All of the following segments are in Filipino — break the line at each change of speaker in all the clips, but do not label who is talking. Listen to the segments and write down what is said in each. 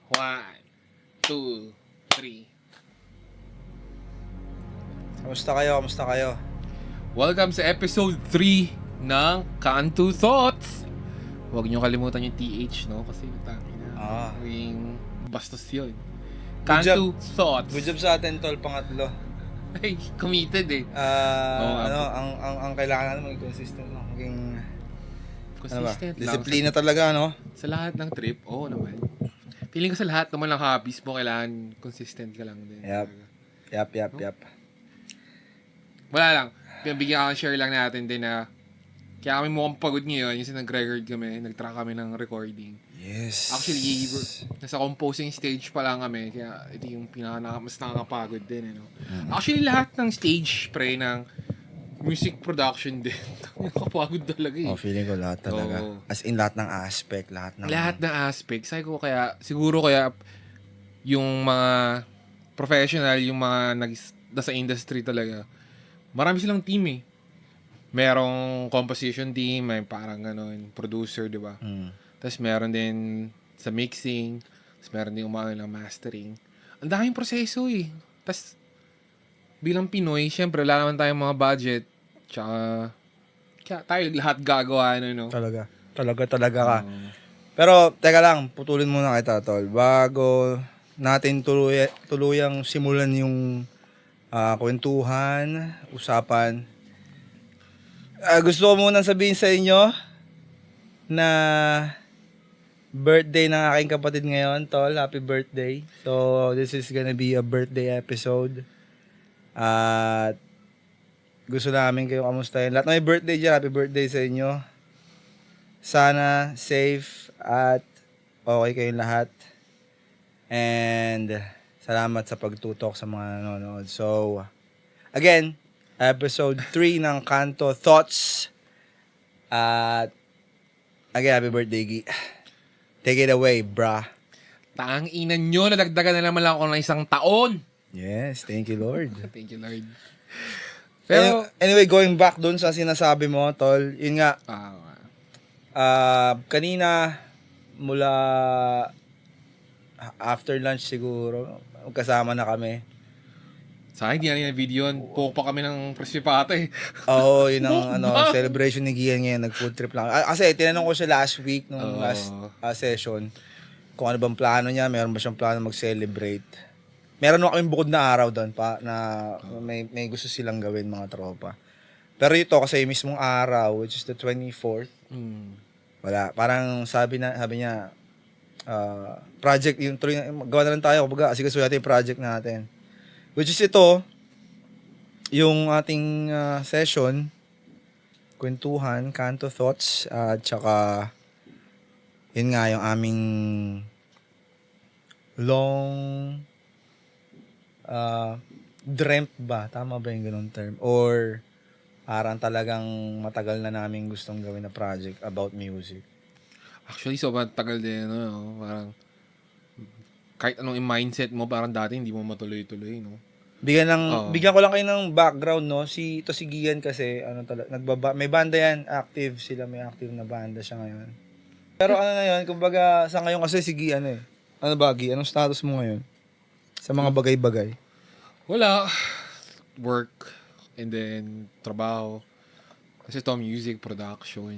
One, two, three.
Kamusta kayo? Kamusta kayo?
Welcome sa episode 3 ng Kanto Thoughts. Huwag niyo kalimutan yung TH, no? Kasi tangin na. Yung bastos yun. Kanto Thoughts.
Good job sa atin, tol, pangatlo.
Ay, committed eh.
Ang kailangan natin maging consistent, no? Maging
Consistent lang.
disiplina talaga, no?
Sa lahat ng trip, oo naman. Feeling ko sa lahat naman ng hobbies mo, kailangan consistent ka lang din.
Yap.
Wala lang. Bigyan ka share lang natin din na kaya kami mukhang pagod ngayon kasi nag-record kami, nag-track kami ng recording.
Yes.
Actually, nasa composing stage pa lang kami, kaya ito yung mas nakakapagod din. No? Actually, lahat ng stage, ng music production din. Nakakapagod talaga eh.
Feeling ko lahat talaga. As in, lahat ng aspect, lahat ng
aspect. Sabi ko siguro yung mga professional, yung mga nasa industry talaga, marami silang team eh. Merong composition team, may parang gano'n, producer, di ba? Tapos meron din sa mixing, tapos meron din umano ng mastering. Ang daming proseso eh. Tapos bilang Pinoy, syempre wala naman tayong mga budget. Tsaka kaya tayo lahat gagawa, no?
Talaga ka. Pero, teka lang, putulin muna kita, tol. Bago natin tuluyang simulan yung kwentuhan, usapan, gusto ko muna sabihin sa inyo na birthday ng aking kapatid ngayon, tol. Happy birthday. So, this is gonna be a birthday episode. At gusto namin kayo kamustahin. Lahat na may birthday dyan, happy birthday sa inyo. Sana safe at okay kayong lahat. And salamat sa pagtutok sa mga nanonood. So, again, episode 3 ng Kanto Thoughts. At again, happy birthday, Gi. Take it away, brah.
Tang-inan nyo, nadagdagan na naman lang ako ng isang taon.
Yes, thank you, Lord.
Thank you, Lord.
Pero, anyway, going back dun sa sinasabi mo, tol, yun nga, kanina, mula after lunch siguro, magkasama na kami.
Sa akin, di na yung video yun. Puk pa kami ng presipata eh.
Oo, yun ang celebration ni Gian ngayon. Nag-food trip lang. Kasi tinanong ko siya last week, nung last session, kung ano bang plano niya, meron ba siyang plano mag-celebrate. Meron naman kaming bukod na araw doon na may gusto silang gawin, mga tropa. Pero ito, kasi yung mismong araw, which is the 24th, wala. Parang sabi niya, project, yung gawa na lang tayo, kumbaga, kasi natin yung project natin. Which is ito, yung ating session, kwentuhan, Kanto Thoughts, at saka, yun nga, yung aming long dreamt ba? Tama ba yung ganun term? Or parang talagang matagal na namin gustong gawin na project about music.
Actually, sobrang tagal din, no? Parang, kahit anong mindset mo, parang dati hindi mo matuloy-tuloy, no?
Bigyan ko lang kayo ng background, no? Si Gian kasi, may banda yan, active sila, may active na banda siya ngayon. Pero ano na yun, kumbaga, sa ngayon kasi si Gian eh. Ano ba, Gi? Anong status mo ngayon? Sa mga bagay-bagay?
Wala. Work, and then, trabaho. Kasi ito, music production.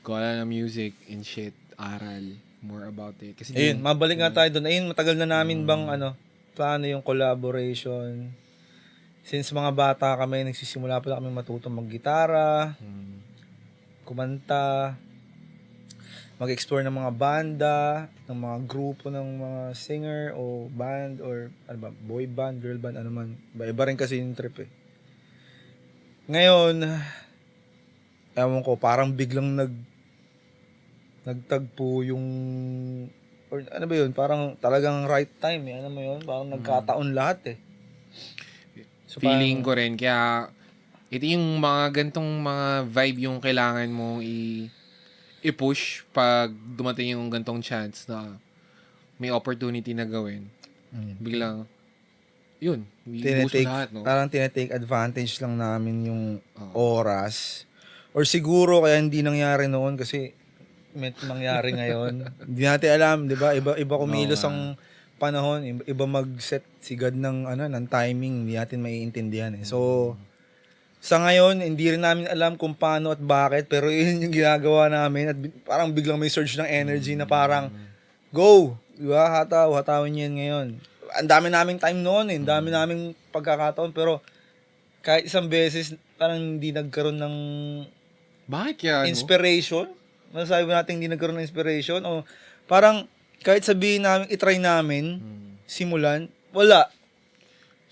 Gawa ng music and shit, aral. More about it. Kasi
ayun, mabalik nga tayo doon. Ayun, matagal na namin bang, plano yung collaboration. Since mga bata kami, nagsisimula pa lang kami matutong maggitara, kumanta, mag-explore ng mga banda, ng mga grupo ng mga singer o band or boy band, girl band, ano man. Iba rin kasi yung trip eh. Ngayon, ewan ko, parang biglang nagtagpo yung, or ano ba yun, parang talagang right time eh. Ano mo yun? Parang nagkataon lahat eh.
So, feeling ko rin, kaya ito yung mga gantong mga vibe yung kailangan mong i-push pag dumating yung gantong chance na may opportunity na gawin. Biglang, yun, i-boost mo lahat, no?
Parang tinetake advantage lang namin yung oras. Or siguro kaya hindi nangyari noon kasi meant mangyari ngayon. Hindi natin alam, 'di ba? Iba kumilos
Oo
ang panahon, iba mag-set si God ng ng timing, hindi natin maiintindihan eh. So sa ngayon, hindi rin namin alam kung paano at bakit, pero yun yung ginagawa namin at parang biglang may surge ng energy na parang go, 'di ba? Hatawin yan ngayon. Ang dami naming time noon eh, ang dami naming pagkakataon, pero kahit isang beses parang hindi nagkaroon ng
Bakit kaya, no?
inspiration. Masasabi ba natin hindi nagkaroon ng inspiration? O parang kahit sabihin namin, itry namin, simulan, wala.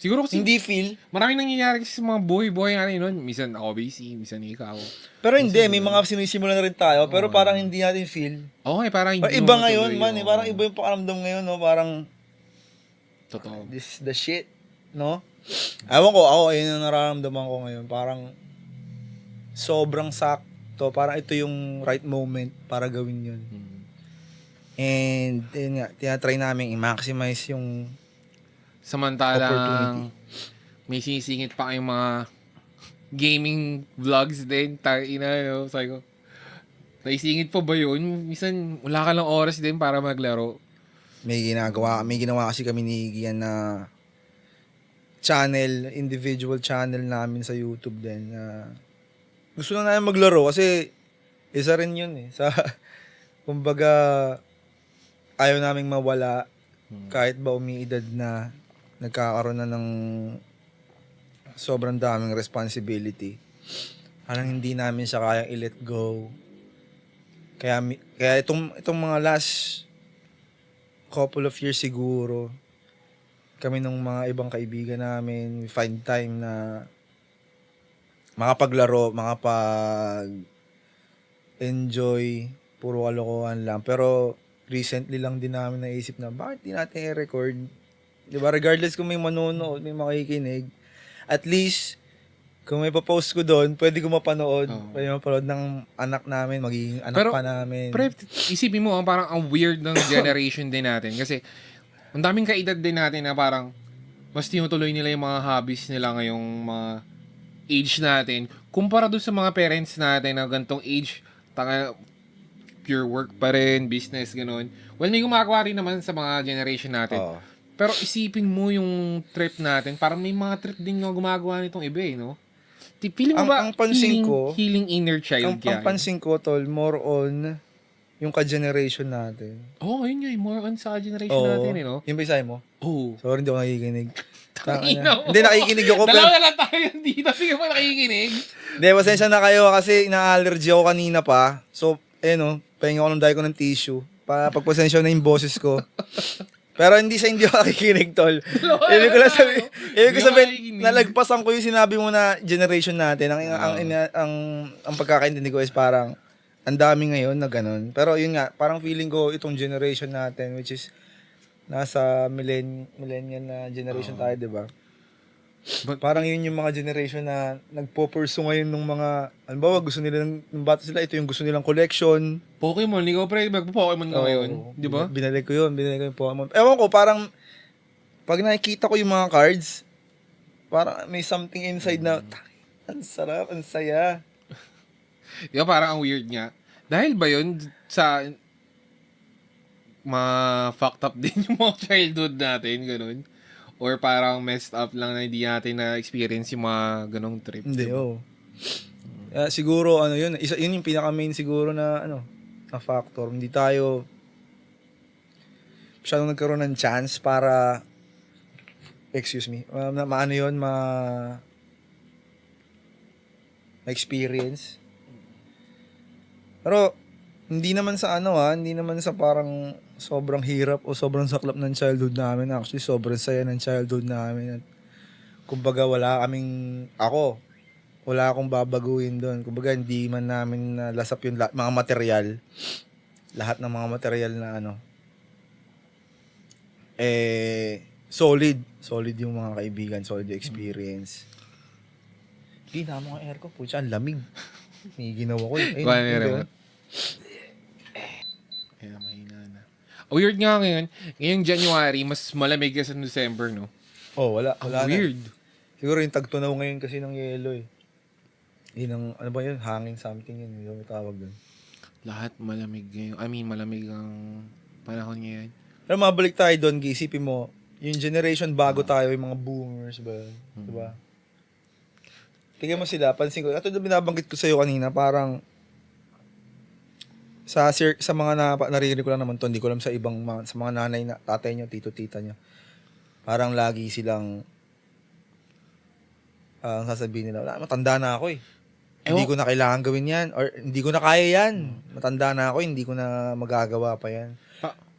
Siguro kasi
Hindi feel.
maraming nangyayari kasi sa mga buhay-buhay natin noon. Minsan ako busy, minsan ikaw.
Pero hindi, may mga sinisimulan na rin tayo, pero parang hindi natin feel.
Okay, parang hindi
Or iba
mo
ngayon
matuloy,
man, eh, parang iba yung pakaramdam ngayon, no? Parang,
Totoo.
this is the shit, no? Ewan ko, ako, ayun ang nararamdaman ko ngayon. Parang, sobrang sakto. Parang ito yung right moment para gawin yun. And, yun nga, tinatry namin i-maximize yung
Samantalang may sinisingit pa kayong mga gaming vlogs din. No? Sabi ko, naisingit pa ba yun? Minsan, wala ka lang oras din para maglaro.
may ginawa kasi kami ni Gian na channel, individual channel namin sa YouTube din na gusto lang namin maglaro kasi isa rin yun eh. Sa, kumbaga, ayaw naming mawala kahit ba umiidad na nagkakaroon na ng sobrang daming responsibility. Parang hindi namin siya kayang i-let go. Kaya itong mga last couple of years siguro, kami ng mga ibang kaibigan namin, we find time na makapaglaro, makapag-enjoy, puro kalokohan lang. Pero recently lang din namin naisip na bakit di natin i-record? Diba? Regardless kung may manonood, may makikinig, at least, kung may papost ko doon, pwede ko mapanood. Pwede mapanood ng anak namin, magiging anak pa namin.
Pero isipin mo, parang ang weird ng generation din natin. Kasi, ang daming kaedad din natin na parang mas tinutuloy nila yung mga hobbies nila ngayong mga age natin. Kumpara doon sa mga parents natin na gantong age, pure work pa rin, business, ganun. Well, may gumagawa rin naman sa mga generation natin. Pero isipin mo yung trip natin, parang may mga trip din nga gumagawa nitong iba eh, no? Feeling mo ba
ang pansin
healing inner child
ang pansin ko, tol, more on yung ka-generation natin.
Yun nga, more on sa generation natin eh, no?
Yung bisay mo?
Oo.
Sorry, hindi ako nakikinig.
Hindi,
nakikinig ako.
Dalawa na lang tayo dito. Sige mo nakikinig.
Hindi, pasensya na kayo kasi ina-allergy ako kanina pa. So, pahinga ko ng dahil ko ng tissue. Pagpasensya na yung boses ko. Pero hindi ako nakikinig, tol. Ibig ko sabihin, nalagpasan ko yung sinabi mo na generation natin. Ang pagkakaintindi ko is parang, ang dami ngayon na ganun. Pero yun nga, parang feeling ko itong generation natin, which is nasa millennial na generation tayo, di ba? Parang yun yung mga generation na nagpo-pursue ngayon ng mga, ba, gusto nila ng bata sila, ito yung gusto nilang collection.
Pokemon, ikaw pre, magpo-Pokemon ka ngayon, di ba?
Binalik ko yung Pokemon. Ewan ko, parang, pag nakikita ko yung mga cards, parang may something inside na, ang sarap, ang saya.
Di ba parang ang weird nga? Dahil ba yun sa fucked up din yung mga childhood natin, ganun? Or parang messed up lang na hindi natin na-experience yung mga ganong trip.
Hindi, siguro, yun yung pinaka-main siguro na, na factor. Hindi tayo masyadong nagkaroon ng chance para, ma-experience. Pero, hindi naman sa parang sobrang hirap o sobrang saklap ng childhood namin. Actually, sobrang saya ng childhood namin. At kumbaga, wala akong babaguhin doon. Kumbaga, hindi man namin nalasap yung mga material. Lahat ng mga material na solid. Solid yung mga kaibigan, solid yung experience. Gina mo ang aircon, pucha, ang lamig. May ginawa ko.
Mahina na. Weird nga ngayon. Ngayong January, mas malamig ka sa December, no?
Wala
weird.
Siguro yung tagtunaw ngayon kasi ng yelo eh. Yun ang, hangin something yun. Yung tawag dun.
Lahat malamig ngayon. I mean, malamig ang panahon ngayon.
Pero mabalik tayo doon, isipin mo, yung generation bago tayo, yung mga boomers ba, diba? Tingnan mo sila, pansin ko, ito na binabanggit ko sa'yo kanina, parang sa mga naririnig ko lang naman to, hindi ko alam sa ibang sa mga nanay na tatay nyo, tito-tita nyo. Parang lagi silang ang sasabihin nila, matanda na ako eh. Hindi ko na kailangan gawin yan or hindi ko na kaya yan. Matanda na ako, hindi ko na magagawa pa yan.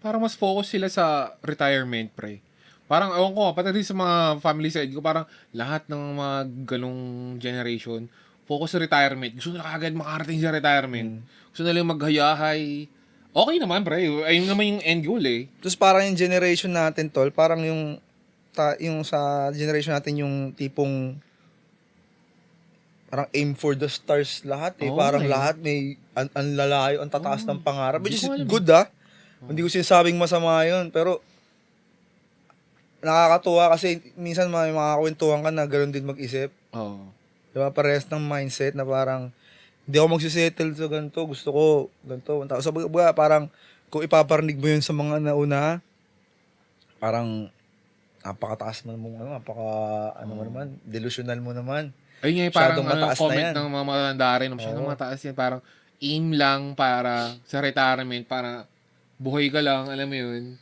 Parang mas focus sila sa retirement, pre. Parang, ewan ko, pati rin sa mga family side ko, parang lahat ng mga ganong generation, focus sa retirement. Gusto nila kagad makarating sa retirement. Gusto nila maghayahay. Okay naman, pre. Ayun naman yung end goal eh.
Tapos parang yung generation natin, tol, parang yung sa generation natin yung tipong parang aim for the stars lahat eh. Parang lahat may ang lalayo, ang tataas ng pangarap. Which is good Hindi ko sinasabing masama yun. Pero nakakatuwa kasi minsan may makakakwentuhan ka na gano'n din mag-isip.
Oo.
Diba? Parehas ng mindset na parang hindi ako magsisettle sa ganito. Gusto ko ganito. So, parang kung ipaparinig mo yun sa mga nauna, parang napakataas mo naman, mo naman, delusional mo naman.
Ayun nga, parang comment ng mga matanda rin, masyadong mataas yan, parang aim lang para sa retirement, para buhay ka lang, alam mo yun,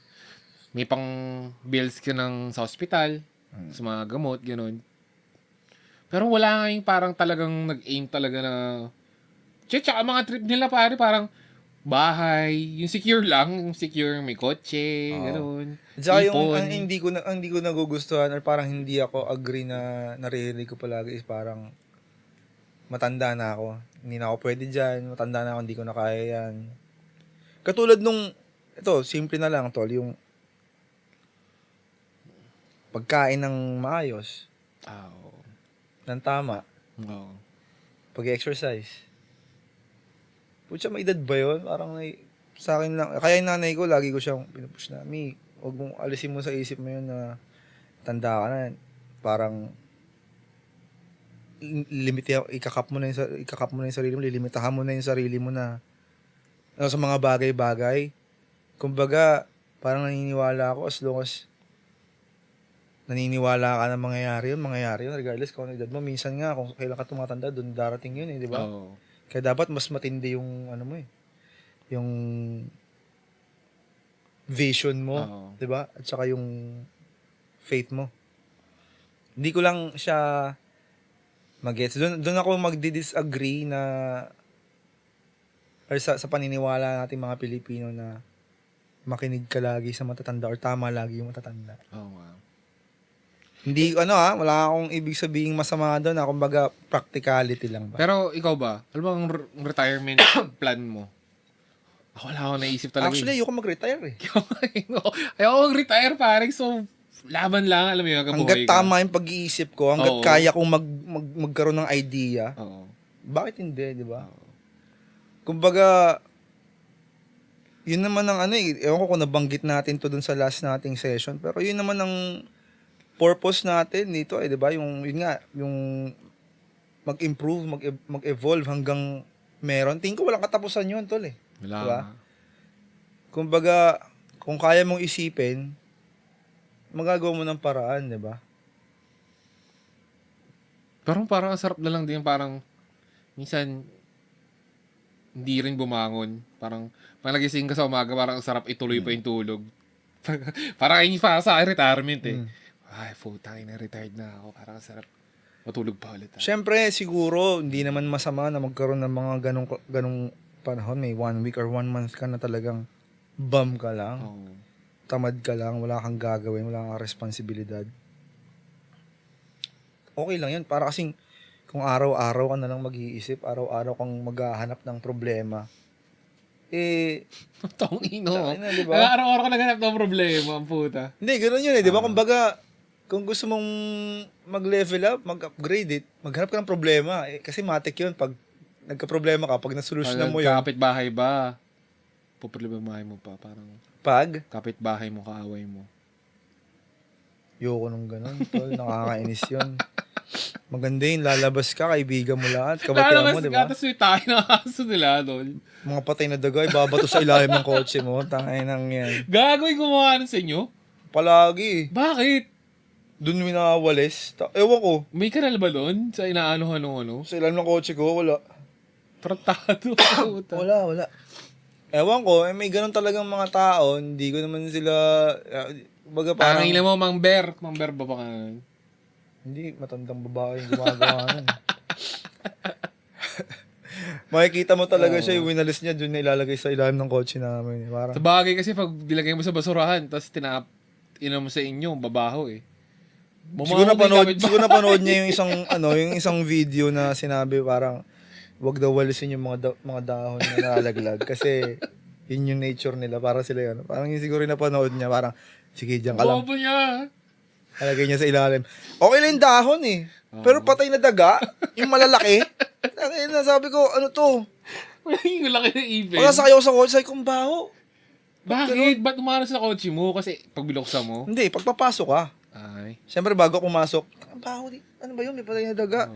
may pang bills ka ng sa hospital, sa mga gamot, gano'n. Pero wala nga yung parang talagang nag-aim talaga na, tsaka mga trip nila pare, parang bahay, yung secure lang, yung secure, may kotse, gano'n.
Tsaka yung ang hindi ko nagugustuhan or parang hindi ako agree na naririnig ko palagi is parang matanda na ako. Hindi na ako pwede dyan, matanda na ako, hindi ko na kaya yan. Katulad nung, ito, simple na lang tol, yung pagkain ng maayos, ng tama, pag-exercise. Pucha, may edad ba yun? Parang sa akin lang, kaya yung nanay ko, lagi ko siyang pinupush na, Mi, huwag mong alisin mo sa isip mo yun na tanda ka na. Parang, ikakap mo na yung sarili mo, lilimitahan mo na yung sarili mo na sa mga bagay-bagay. Kumbaga, parang naniniwala ako as long as naniniwala ka na mangyayari yun, regardless kung ano edad mo. Minsan nga, kung kailan ka tumatanda, doon darating yun eh, di ba? Kaya dapat mas matindi yung, yung vision mo, di ba? At saka yung faith mo. Hindi ko lang siya mag-gets. Doon ako magdi-disagree na or sa paniniwala natin mga Pilipino na makinig ka lagi sa matatanda or tama lagi yung matatanda. Hindi, wala akong ibig sabihing masama doon. Kumbaga, practicality lang ba.
Pero ikaw ba? Ano bang retirement plan mo? Ako wala akong naisip talaga.
Actually, ayoko mag-retire eh.
Ayoko mag-retire parang so laban lang, alam mo yun,
hanggat tama yung pag-iisip ko, hanggat kaya kong magkaroon ng idea, bakit hindi, di ba? Kumbaga, yun naman ang ewan ko kung nabanggit natin to dun sa last nating session, pero yun naman ang purpose natin dito, di ba? Yun nga, yung mag-improve, mag-evolve hanggang meron. Tingin ko walang katapusan yun, tol eh.
Wala.
Diba? Kumbaga, kung kaya mong isipin, magagawa mo ng paraan, di ba?
Parang ang sarap na lang din, parang minsan hindi rin bumangon. Parang nagising ka sa umaga, parang ang sarap ituloy pa yung tulog. Parang ayun pa sa retirement eh. Ay, putang ina, retired na ako. Parang ang sarap matulog pa ulit.
Siyempre, siguro, hindi naman masama na magkaroon ng mga ganong panahon. May 1 week or 1 month ka na talagang bum ka lang. Tamad ka lang, wala kang gagawin, wala kang responsibilidad. Okay lang yan. Para kasing kung araw-araw ka na lang mag-iisip, araw-araw kang maghahanap ng problema,
tong ino.
Diba?
Araw-araw ka naghanap ng problema, ang puta.
Hindi, gano'n yun eh. Di ba? Kumbaga, kung gusto mong mag-level up, mag-upgrade it, maghanap ka ng problema. Kasi matik yun. Pag nagka-problema ka, pag nasolusyonan mo yun.
Kapit-bahay ba? Poproblemahin mo pa. Parang
pag
kapit-bahay mo, kaaway mo.
Yoko nung ganun, tol. Nakakainis yun. Maganda yun, lalabas ka, kaibigan mo lahat, kabatihan mo,
Lalabas
di
ka,
ba?
tapos may tayo na kaso nila, tol.
Mga patay na daga, babato sa ilalim ng kotse mo. Tangay nang yan.
Gagawin gumawa nun sa inyo?
Palagi.
Bakit?
Doon minawalis. Ewan ko.
May kanal ba doon? Sa inaano-ano?
Sa ilalim ng kotse ko, wala.
Tratado.
Wala. Ewan ko, may ganun talagang mga tao. Hindi ko naman sila... baga parang...
Tangin mo, Mang Ber. Mang Ber ba ka nun?
Hindi, matandang babae yung gumagawa nun. Makikita mo talaga siya, yung winalis niya, doon nilalagay sa ilalim ng kotse namin. Parang,
Sa bagay kasi pag dilagay mo sa basurahan, tapos ina mo sa inyo, babaho eh.
siguro napanood niya yung isang, yung isang video na sinabi parang, wag daw walisin yung mga dahon na nalalaglag. Kasi, yun yung nature nila. Para sila yun. Parang yun siguro yung napanood niya. Parang, sige, diyan ka lang.
Bobo niya.
Halagay niya sa ilalim. Okay lang yung dahon eh. Pero patay na daga, yung malalaki. Sabi ko, ano to?
Yung laki ng ibig.
Pagkasakay ako sa kotse, sabi kong baho.
Bakit? Ba't umaras sa kotse mo? Kasi pag binuksan mo?
Hindi, pagpapasok ka.
Ay.
Siyempre, bago pumasok, ang baho di. Ano ba yun? May patay na daga.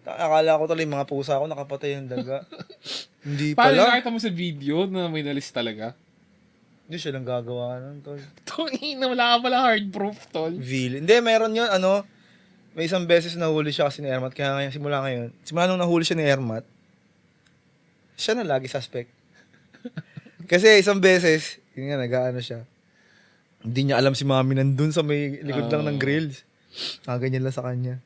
Akala ko tuloy, mga pusa ko nakapatay ng daga. Hindi
Paano
pala.
nakita mo sa video na may nalis talaga?
Hindi siya lang gagawa nun, tol.
Tungin na wala ka pala hard proof, tol.
Hindi, meron yun, may isang beses nahuli siya kasi ni Ermat. Kaya ngayon, simula nung nahuli siya ni Ermat, siya na lagi suspect. Kasi isang beses, yun nga, nag-aano siya. Hindi niya alam si mami nandun sa may likod lang ng grills. Ganyan lang sa kanya.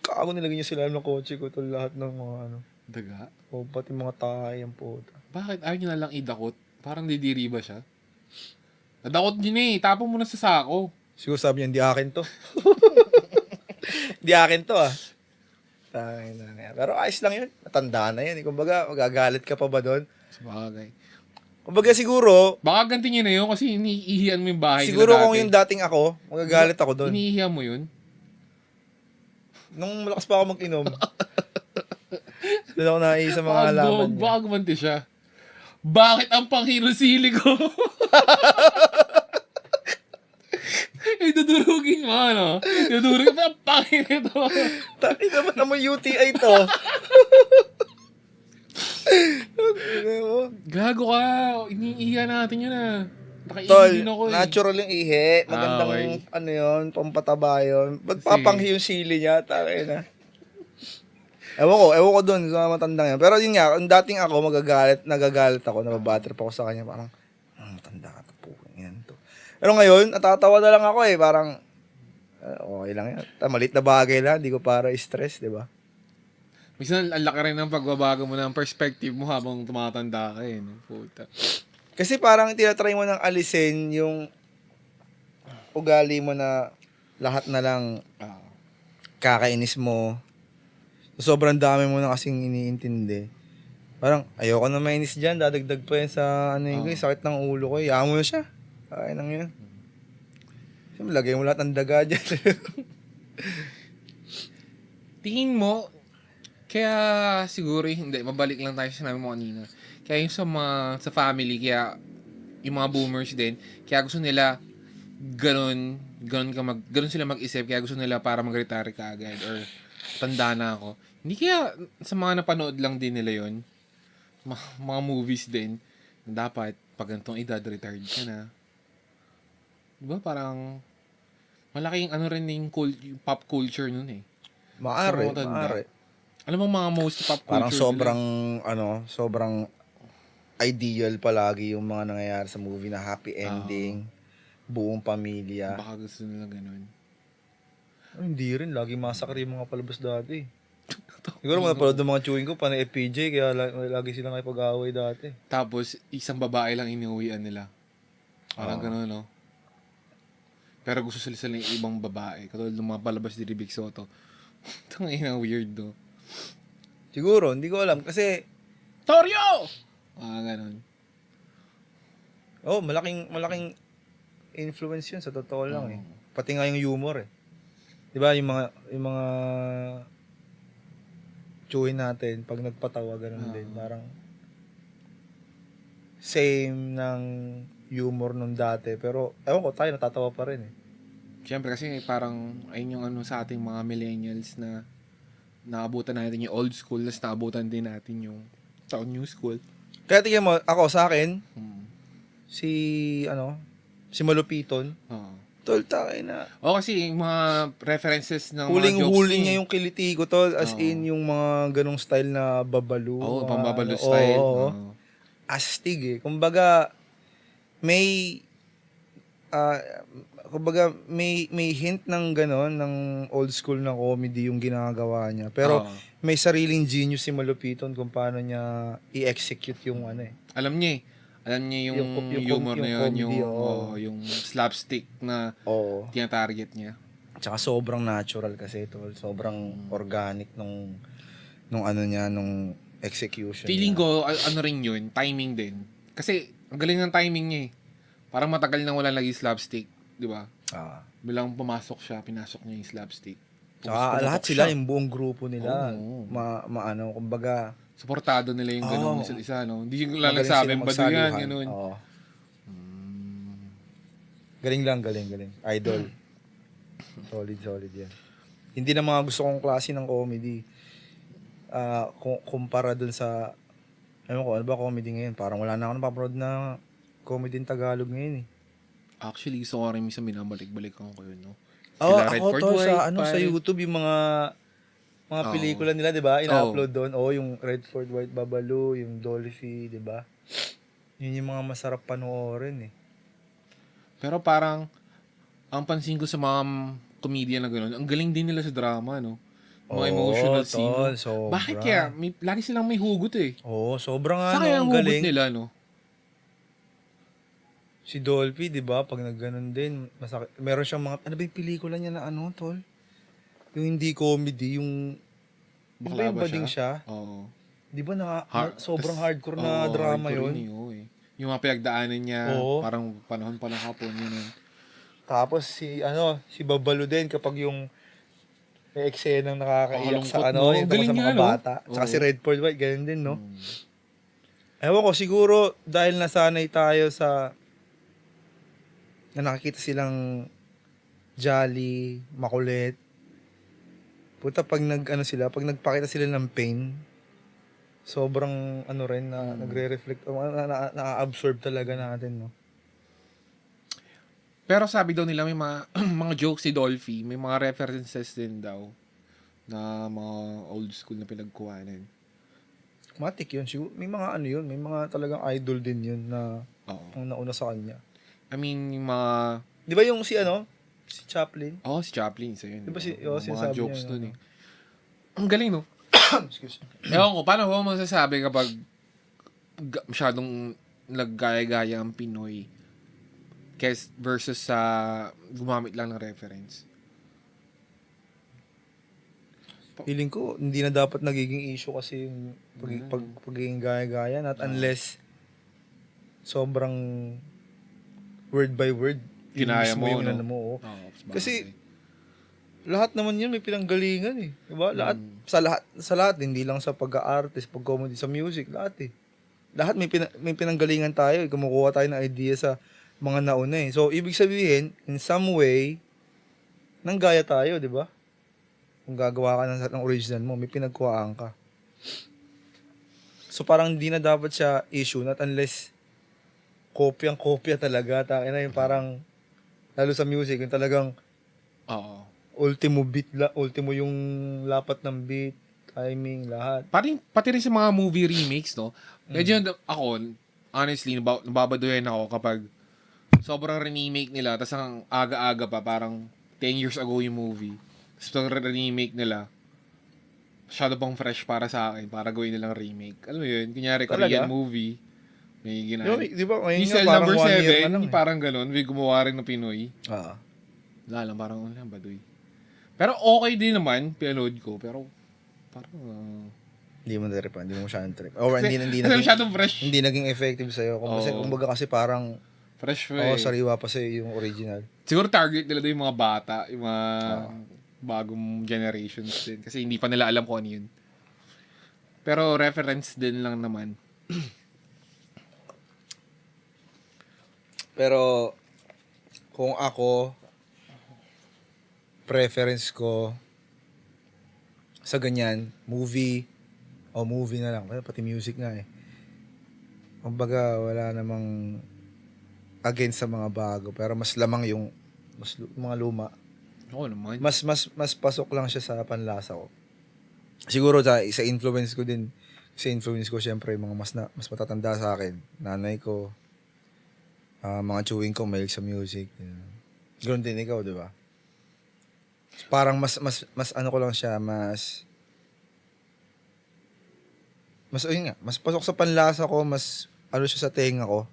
Kago nilagay niya sila ng kotse ko, tol, lahat ng mga
Daga?
o pati mga tahay, ang puta.
Bakit ayaw niya na lang idakot? Parang didiri ba siya? Nadakot din eh. Tapon mo na sa sako.
Siguro sabi niya, hindi akin to. Hindi akin to Tangin na nga. Pero ayos lang yun. Matanda na yun. Kumbaga, magagalit ka pa ba doon?
Sa bagay.
Kumbaga siguro,
Baka ganti niya na yun kasi iniihihan mo yung bahay
siguro
nila dati.
kung yung dating ako, magagalit ako doon.
Iniihihan mo yun?
Nung malakas pa ako mag-inom. Doon ako naiisa mga halaman niya.
Baka gumanti siya. Bakit ang panghirosili ko? Dudurugin mo, ano? Dudurugin mo, ang pangin ito.
Taki naman naman UTI to.
Gago ka. Iniihihan natin yun
Tol,
Nakaihi din ako eh.
natural yung ihi. Magandang,
Okay.
yun, pampataba yun. Ba't papanghi yung sili niya? Taki na. Ewan ko dun sa matandang yan. Pero yun nga, ang dating ako, nagagalit ako, nababatrip ako sa kanya, parang, matanda ka to po, yan to. Pero ngayon, natatawa na lang ako eh, parang, okay lang yan. Malit na bagay lang, hindi ko para stress, di ba?
Minsan, ang laki rin ng pagbabago mo ng perspective mo habang tumatanda ka eh. No? Puta.
Kasi parang tinatry mo nang alisin yung ugali mo na lahat na lang kakainis mo. Sobrang dami mo na kasing iniintindi. Parang, ayoko na mainis dyan. Dadagdag pa yan sa, sakit ng ulo ko. Iyaan mo na siya. Kaya nang yun. Siyempre, lagay mo lahat ng daga dyan.
Tingin mo, kaya siguro, hindi, mabalik lang tayo sa sinabi mo kanina. Kaya yung sa family, kaya yung mga boomers din, kaya gusto nila ganun sila mag-isip, kaya gusto nila para mag-retire ka agad or tanda na ako. Hindi kaya sa mga napanood lang din nila yon mga movies din, dapat pag ganitong edad, retired ka na. Diba parang malaking rin yung pop culture nun eh.
Maari.
Alam mo mga most pop culture
Parang sobrang,
nila?
sobrang ideal palagi yung mga nangyayari sa movie na happy ending, buong pamilya.
Baka gusto nila ganun.
Hindi rin, lagi masakit yung mga palabas dati. Siguro napanood ng mga chewing ko, panay FPJ, kaya lagi silang nakipag-away dati.
Tapos, isang babae lang inuwian nila. Parang ganun, no? Pero gusto sila ng ibang babae. Katulad ng mga palabas ni Big Soto. Tangina, weird, no?
Siguro, hindi ko alam. Kasi,
Toryo! Ganun.
malaking influence yun sa totoo lang eh. Pati nga yung humor eh. 'Di ba yung mga chewin natin pag nagpatawa ganun din, parang same ng humor nung dati pero ewan ko tayo natatawa pa rin eh.
Siyempre kasi parang ayun yung ano sa ating mga millennials na naabutan natin yung old school, tapos naabutan din natin yung new school.
Kaya tingnan mo, ako sa akin,
Hmm.
si Malupiton,
Oo.
tol, takay na.
O kasi yung mga references ng mga jokes
Huling-huli
niya.
niya yung kiliti ko, tol. As
Oo.
in, yung mga ganong style na babalu.
Oo,
mga
pambabalo
ano,
style.
oo.
Oo.
Astig eh. Kumbaga, may, ah, may hint ng ganon, ng old school na comedy yung ginagawa niya. Pero,
Oo.
may sariling genius si Malupiton kung paano niya i-execute yung ano eh.
Alam niya eh. Alam niya yung humor na yun,
comedy,
yung slapstick na
Oo.
tina-target niya.
Tsaka sobrang natural kasi tol. Sobrang organic nung ano niya, nung execution
Feeling
niya.
ko, ano rin yun, timing din. Kasi, ang galing ng timing niya eh. Parang matagal nang wala lagi slapstick, di ba?
Ah.
Bilang pumasok siya, pinasok niya yung slapstick.
Tsaka lahat sila, yung buong grupo nila,
Oo.
kumbaga,
Suportado nila yung ganun
Oo.
isa't isa, no? Hindi yung lang
magaling
nagsabi,
sila
bado yan,
magsaluhan.
ganun.
Oo.
Mm.
Galing lang, galing. Idol. Solid yan. Hindi na mga gusto kong klase ng comedy. Kumpara dun sa, ano ba comedy ngayon? Parang wala na ako napapanood na comedy in Tagalog ngayon eh.
Actually, gusto ko rin minsan binabalik-balikan ko yun, no?
Oh,
Sila
ako
Redford
to
White,
sa sa
pare.
YouTube yung mga
Oo.
pelikula nila, 'di ba? Ina-upload doon. Yung Redford White Babalu, yung Dolphy, 'di ba? Yun yung mga masarap panoorin eh.
Pero parang, ang pansin ko sa mga comedian na gano'n, ang galing din nila sa drama, no? Mga emotional scene. No?
Sobra.
Bakit kaya? Lagi silang may hugot eh.
Oo, sobrang
Sa kaya ang
ang
hugot
galing.
nila, no?
Si Dolphy, 'di ba? Pag nagganon din, masakit. Meron siyang mga ano ba yung pelikula niya na ano, tol? Yung hindi comedy, yung di ba
Bakla
yung
ba
bading siya?
Oo.
Di ba sobrang
Tas-
hardcore na drama
hardcore
yun?
yun eh, oo eh. Yung mga pinagdaanan niya,
Oo.
parang panahon pa ng hapon, yun eh.
Tapos si Babalu din kapag yung may eksenang nakakaiyak
Kakalungkot,
sa
no?
yung
Ang
tungkol
galing
sa
niya,
mga
no?
bata. Tsaka si
Oo.
Redford White, ganun din, no?
Mm.
Ewan ko, siguro dahil nasanay tayo sa na nakikita silang jolly, makulit. Puta, pag pag nagpakita sila ng pain, sobrang rin na nagre-reflect, na-absorb talaga natin, no?
Pero sabi daw nila may mga mga jokes si Dolphy, may mga references din daw na mga old school na pinagkuhanan.
Matik yun. Siguro, may mga may mga talagang idol din yun na
Oo.
ang nauna sa kanya.
I mean, yung mga...
Di ba yung si Chaplin?
si Chaplin, isa yun.
Di ba
Mga
sinasabi
jokes
niya
dun
yun,
eh. Ang galing, no?
Excuse me.
Ewan ko, paano ko masasabi kapag masyadong naggaya-gaya ang Pinoy versus sa gumamit lang ng reference?
Feeling ko, hindi na dapat nagiging issue kasi yung pagiging gaya-gaya. Not unless sobrang word by word.
Ginaya mo,
yung
no?
ano mo. Oh.
Oo,
Kasi, lahat naman yun may pinanggalingan eh. Diba? Sa lahat, hindi lang sa pag-aartist, pag-comedy, sa music, lahat eh. Lahat may pinanggalingan tayo. Kumukuha tayo ng idea sa mga nauna eh. So, ibig sabihin, in some way, nanggaya tayo, di ba? Kung gagawa ka ng original mo, may pinagkuhaan ka. So, parang hindi na dapat siya issue, not unless kopyang-kopya talaga. Tayo na yung parang, lalo sa music, yung talagang
Oo.
ultimo yung lapat ng beat, timing, lahat.
Pati rin sa mga movie remakes, no? Medyo ako, honestly, nababadoyan ako kapag sobrang remake nila, tapos ang aga-aga pa, parang 10 years ago yung movie. Tapos remake nila, masyado pang fresh para sa akin, para gawin nilang remake. Alam mo yun, kunyari Korean movie, may ginaya.
Di ba, ngayon
Yung
nga
Cell
parang
number
1 year
7,
na lang eh.
parang ganun, may gumawa rin ng Pinoy. Wala lang, parang baduy. Pero okay din naman, pinanood ko, pero parang...
Hindi mo na-trip, hindi mo masyadong trip. Or
kasi masyadong fresh.
Hindi naging effective sa'yo. Kumbaga kasi parang,
fresh
sariwa pa sa'yo yung original.
Siguro target nila doon yung mga bata, yung mga bagong generations din. Kasi hindi pa nila alam kung ano yun. Pero reference din lang naman.
Pero, kung ako, preference ko sa ganyan, movie na lang. Pati music nga eh. Kumbaga, wala namang against sa mga bago. Pero mas lamang yung mga luma.
Oo naman.
Mas pasok lang siya sa panlasa ko. Siguro sa influence ko din. Sa influence ko, syempre, yung mga mas matatanda sa akin. Nanay ko, mga chewing ko, mahilig sa music. Ganoon din ikaw, di ba? Parang mas ano ko lang siya, mas ayun nga, mas pasok sa panlasa ko, mas ano siya sa tenga ko.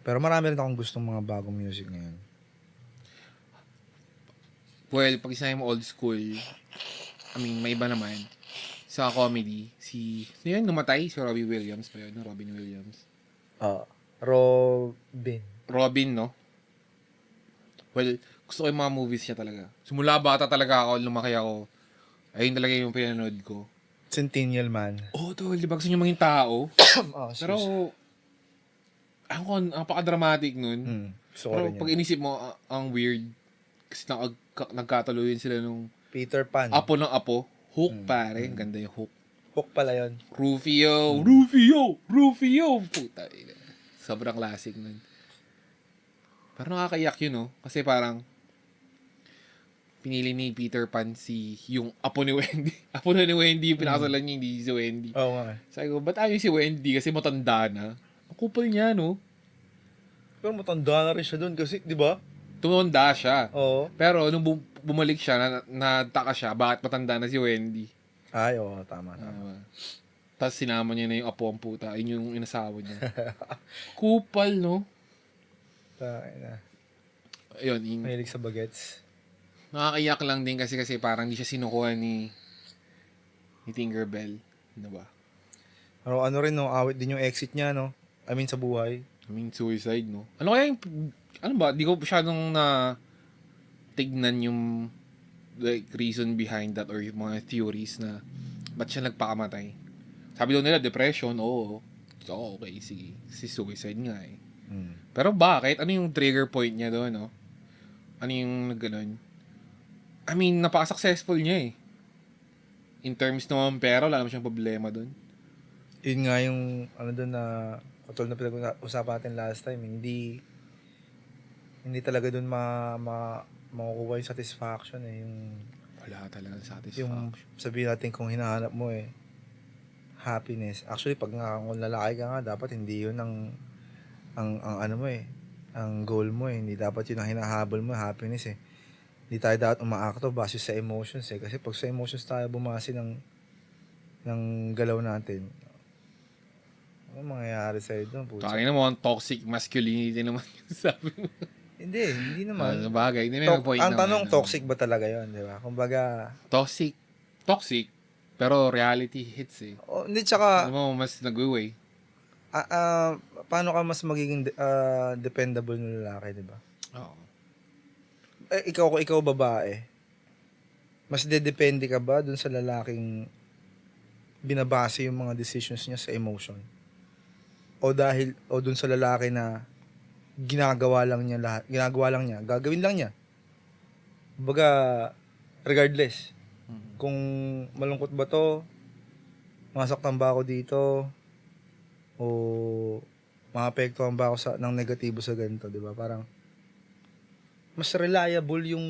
Pero marami rin akong gustong mga bagong music ngayon.
Well, pag isang mo old school, may iba naman. Sa comedy, yun, namatay, si Robbie Williams pa yun, no? Robin Williams. Robin, no? Well, gusto ko yung mga movies niya talaga. Simula bata talaga ako, lumaki ako. Ayun talaga yung pinanood ko.
Centennial Man.
Tol, di ba gusto niyo maging tao? Pero, ang napaka-dramatic nun. Pero pag inisip mo, ang weird. Kasi nagkatuloyin sila nung
Peter Pan.
apo ng apo. Hook, pare. Ganda yung Hook.
Hook pala yun.
Rufio! Puta. Sobrang classic nun. Pero nakakaiyak yun, no? Kasi parang, pinili ni Peter Pan yung apo ni Wendy. Apo na ni Wendy, yung pinakasalan niya, hindi si Wendy.
Oo nga.
Sabi ko, ba't ayaw si Wendy? Kasi matanda na. Ang kupal niya, no?
Pero matanda na rin siya dun kasi, di ba?
Tumanda siya.
Oo.
Pero nung bumalik siya, nataka siya, bakit matanda na si Wendy?
Ay, oo, tama.
Tapos sinama niya na yung apo ang puta. Yun yung inasawa niya. Kupal, no? Ayun.
Mahilig sa bagets.
Nakakaiyak lang din kasi parang hindi siya sinukuha ni Tinkerbell. Ano ba?
Pero ano rin, no? Awit din yung exit niya, no? Sa buhay.
Suicide, no? Ano kaya yung... Ano ba? Di ko masyadong na tignan yung reason behind that or yung mga theories na ba't siya nagpakamatay. Sabi daw nila, depression, oo. So, okay, sige. Si suicide nga eh. Pero bakit? Ano yung trigger point niya doon, no? Ano yung gano'n? Napaka-successful niya eh. In terms ng pera, wala naman siyang problema doon.
Yun nga yung, doon na, katulad na pinag-usapan natin last time, hindi talaga doon makukuha yung satisfaction eh.
Wala talaga satisfaction.
Yung sabihin natin kung hinahanap mo eh, happiness. Actually, pag kung lalaki ka nga, dapat hindi yun ang ano mo eh, ang goal mo eh. Hindi dapat yun ang hinahabol mo, happiness eh. Hindi tayo dapat umaakto base sa emotions eh. Kasi pag sa emotions tayo bumase ng galaw natin, ano mangyayari sa'yo doon?
Kaya naman, toxic masculinity naman yung sabi mo.
Hindi naman.
Bagay, hindi may point
ang tanong,
naman.
toxic ba talaga yun, di ba? Kumbaga...
Toxic, pero reality hits eh.
Hindi, tsaka...
Ano mo, mas nag-uwi.
Paano ka mas magiging dependable na lalaki, di ba?
Oo.
Ikaw babae, mas dedepende ka ba dun sa lalaking binabase yung mga decisions niya sa emotion? O dun sa lalaki na ginagawa lang niya, gagawin lang niya. Kumbaga, regardless. Kung malungkot ba to, masaktan ba ako dito, o maapektuhan ba ako ng negatibo sa ganito, di ba? Parang, mas reliable yung,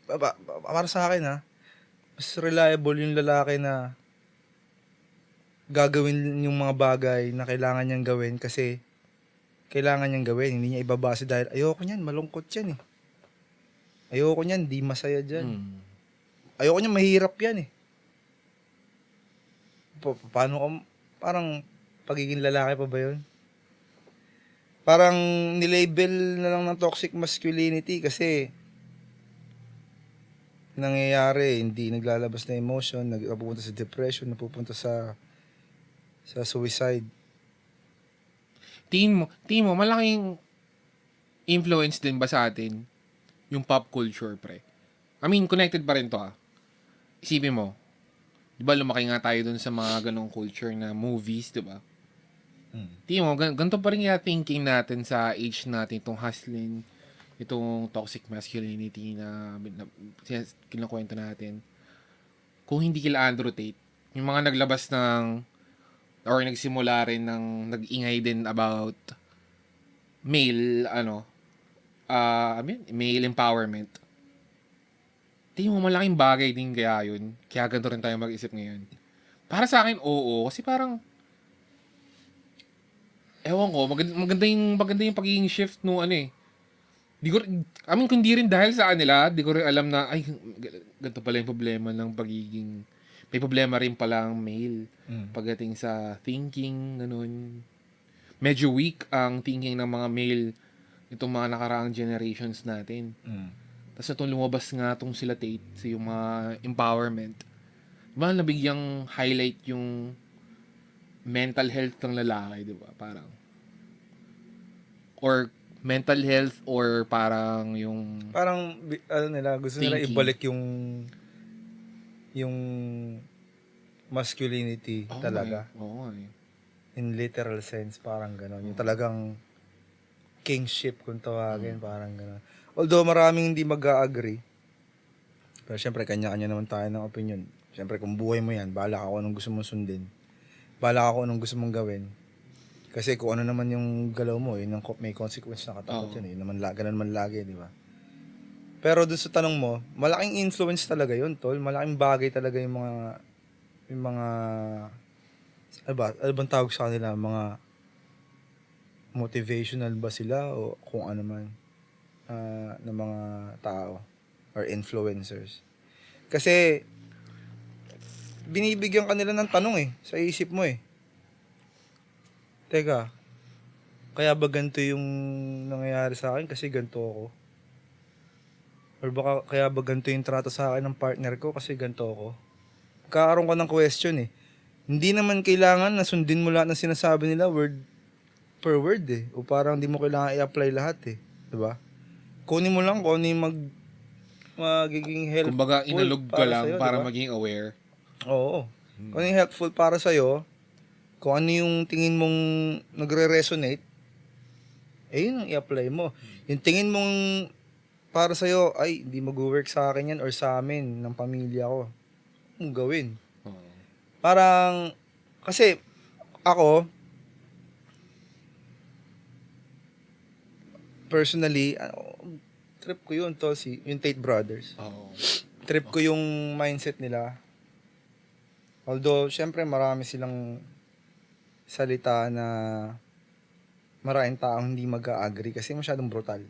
para sa akin mas reliable yung lalaki na gagawin yung mga bagay na kailangan niyang gawin kasi kailangan niyang gawin. Hindi niya ibabase dahil ayoko niyan, malungkot yan eh. Ayoko niyan, di masaya dyan. Ayoko niyan, mahirap yan eh. Paano ka, parang pagiging lalaki pa ba yun? Parang nilabel na lang ng toxic masculinity kasi nangyayari, hindi naglalabas na emotion, napupunta sa depression, napupunta sa suicide.
Tingin mo, malaking influence din ba sa atin yung pop culture, pre? Connected pa rin to Isipin mo, di ba lumaki nga tayo dun sa mga ganong culture na movies, di ba? Tingin mo, ganito pa rin yung thinking natin sa age natin, itong hustling, itong toxic masculinity na kinukwento natin, kung hindi kila Andrew Tate, yung mga naglabas ng or nagsimula rin ng nag-ingay din about male male empowerment. Tingin mo malaking bagay din kaya yun. Kaya ganito rin tayo mag-isip ngayon. Para sa akin, oo. Kasi parang ewan ko, maganda yung pagiging shift no Di ko, kung di rin dahil sa kanila, di ko rin alam na, ay, ganito pala yung problema ng pagiging, may problema rin palang male pagdating sa thinking, ganun. Medyo weak ang thinking ng mga male itong mga nakaraang generations natin. Tapos itong lumabas nga itong sila Tate, yung mga empowerment. Diba, nabigyang highlight yung mental health ng lalaki, di ba? Parang, or mental health or parang yung
gusto nila
thinking.
ibalik yung masculinity talaga.
Oo.
In literal sense, parang gano'n. Yung talagang kingship kung tawagin, parang gano'n. Although maraming hindi mag-a-agree. Pero syempre, kanya-kanya naman tayo ng opinion. Syempre, kung buhay mo yan, bahala ka kung anong gusto mong sundin. Bahala ka kung anong gusto mong gawin. Kasi kung ano naman yung galaw mo, yun yung may consequence na katapat yun. Yun naman, ganun naman lagi, di ba? Pero doon sa tanong mo, malaking influence talaga yun, tol. Malaking bagay talaga yung mga ano bang tawag sa kanila? Mga motivational ba sila o kung ano man ng mga tao or influencers. Kasi binibigyan kanila ng tanong sa isip mo Teka, kaya ba ganito yung nangyayari sa akin kasi ganito ako? Or baka kaya ba ganito yung trato sa akin ng partner ko kasi ganito ako? Kakaroon ka ng question Hindi naman kailangan na sundin mo lahat ng sinasabi nila word per word O parang hindi mo kailangan i-apply lahat Diba? Kunin mo lang kung ano yung magiging helpful.
Kumbaga, inalog ka lang
sa'yo,
para
diba?
maging aware.
Oo. Kung ano yung helpful para sa'yo, kung ano yung tingin mong nagre-resonate, yun ang i-apply mo. Yung tingin mong para sa'yo, ay, hindi mag-work sa akin yan or sa amin, ng pamilya ko, mong gawin. Parang, kasi, ako, personally, trip ko yun yung Tate Brothers. Trip ko yung mindset nila. Although, syempre, marami silang salita na maraming taong hindi mag-a-agree kasi masyadong brutal.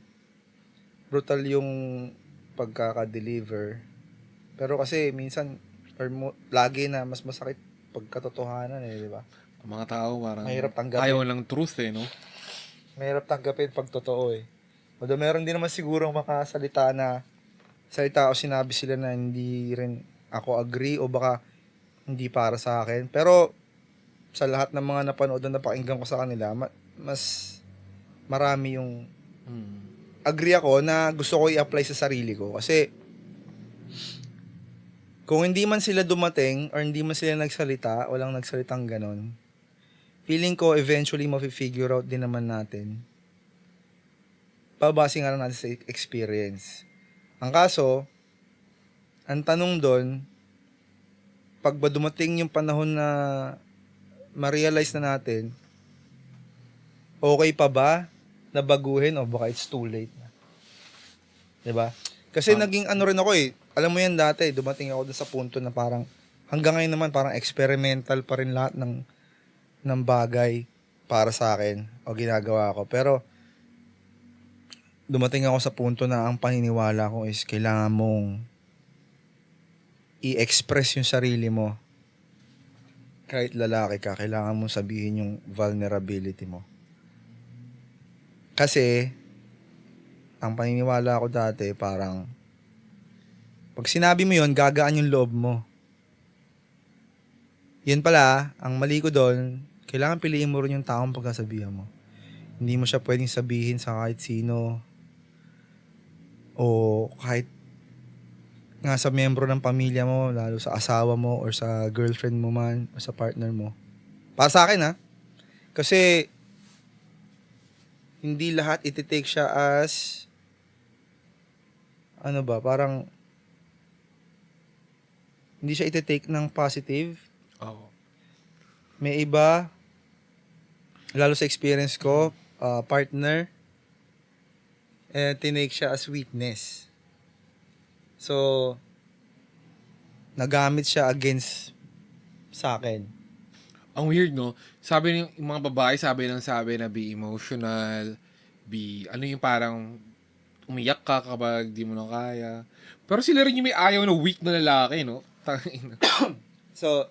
Brutal yung pagkaka-deliver. Pero kasi minsan, lagi na mas masakit pagkatotohanan di ba?
Ang mga tao parang
mahirap tanggapin.
Ayaw lang truth no?
Mahirap tanggapin pag totoo Although meron din naman siguro makasalita na salita o sinabi sila na hindi rin ako agree o baka hindi para sa akin. Pero sa lahat ng mga napanood na napakinggan ko sa kanila, mas marami yung agree ako na gusto ko i-apply sa sarili ko. Kasi kung hindi man sila dumating or hindi man sila nagsalita, walang nagsalitang ganon, feeling ko eventually mafi-figure out din naman natin. Babase nga lang natin sa experience. Ang kaso, ang tanong doon, pag ba dumating yung panahon na ma-realize na natin, okay pa ba na baguhin o baka it's too late na? Diba? Kasi naging rin ako alam mo yan dati, dumating ako dun sa punto na parang, hanggang ngayon naman parang experimental pa rin lahat ng bagay para sa akin o ginagawa ko. Pero, dumating ako sa punto na ang paniniwala ko is kailangan mong i-express yung sarili mo. Kahit lalaki ka, kailangan mong sabihin yung vulnerability mo. Kasi, ang paniniwala ko dati, parang, pag sinabi mo yun, gagaan yung loob mo. Yun pala, ang mali ko doon, kailangan piliin mo rin yung taong pagkasabihan mo. Hindi mo siya pwedeng sabihin sa kahit sino, o kahit nga sa miyembro ng pamilya mo, lalo sa asawa mo or sa girlfriend mo man o sa partner mo. Para sa akin kasi hindi lahat iti-take siya as ano ba, parang hindi siya iti-take ng positive.
Oo.
May iba, lalo sa experience ko, partner, tinake siya as weakness. So, nagamit siya against sa akin.
Ang weird, no? Sabi yung mga babae, sabi na be emotional, ano yung parang umiyak ka kapag di mo na kaya. Pero sila rin yung may ayaw na weak na lalaki, no? Tangina.
So,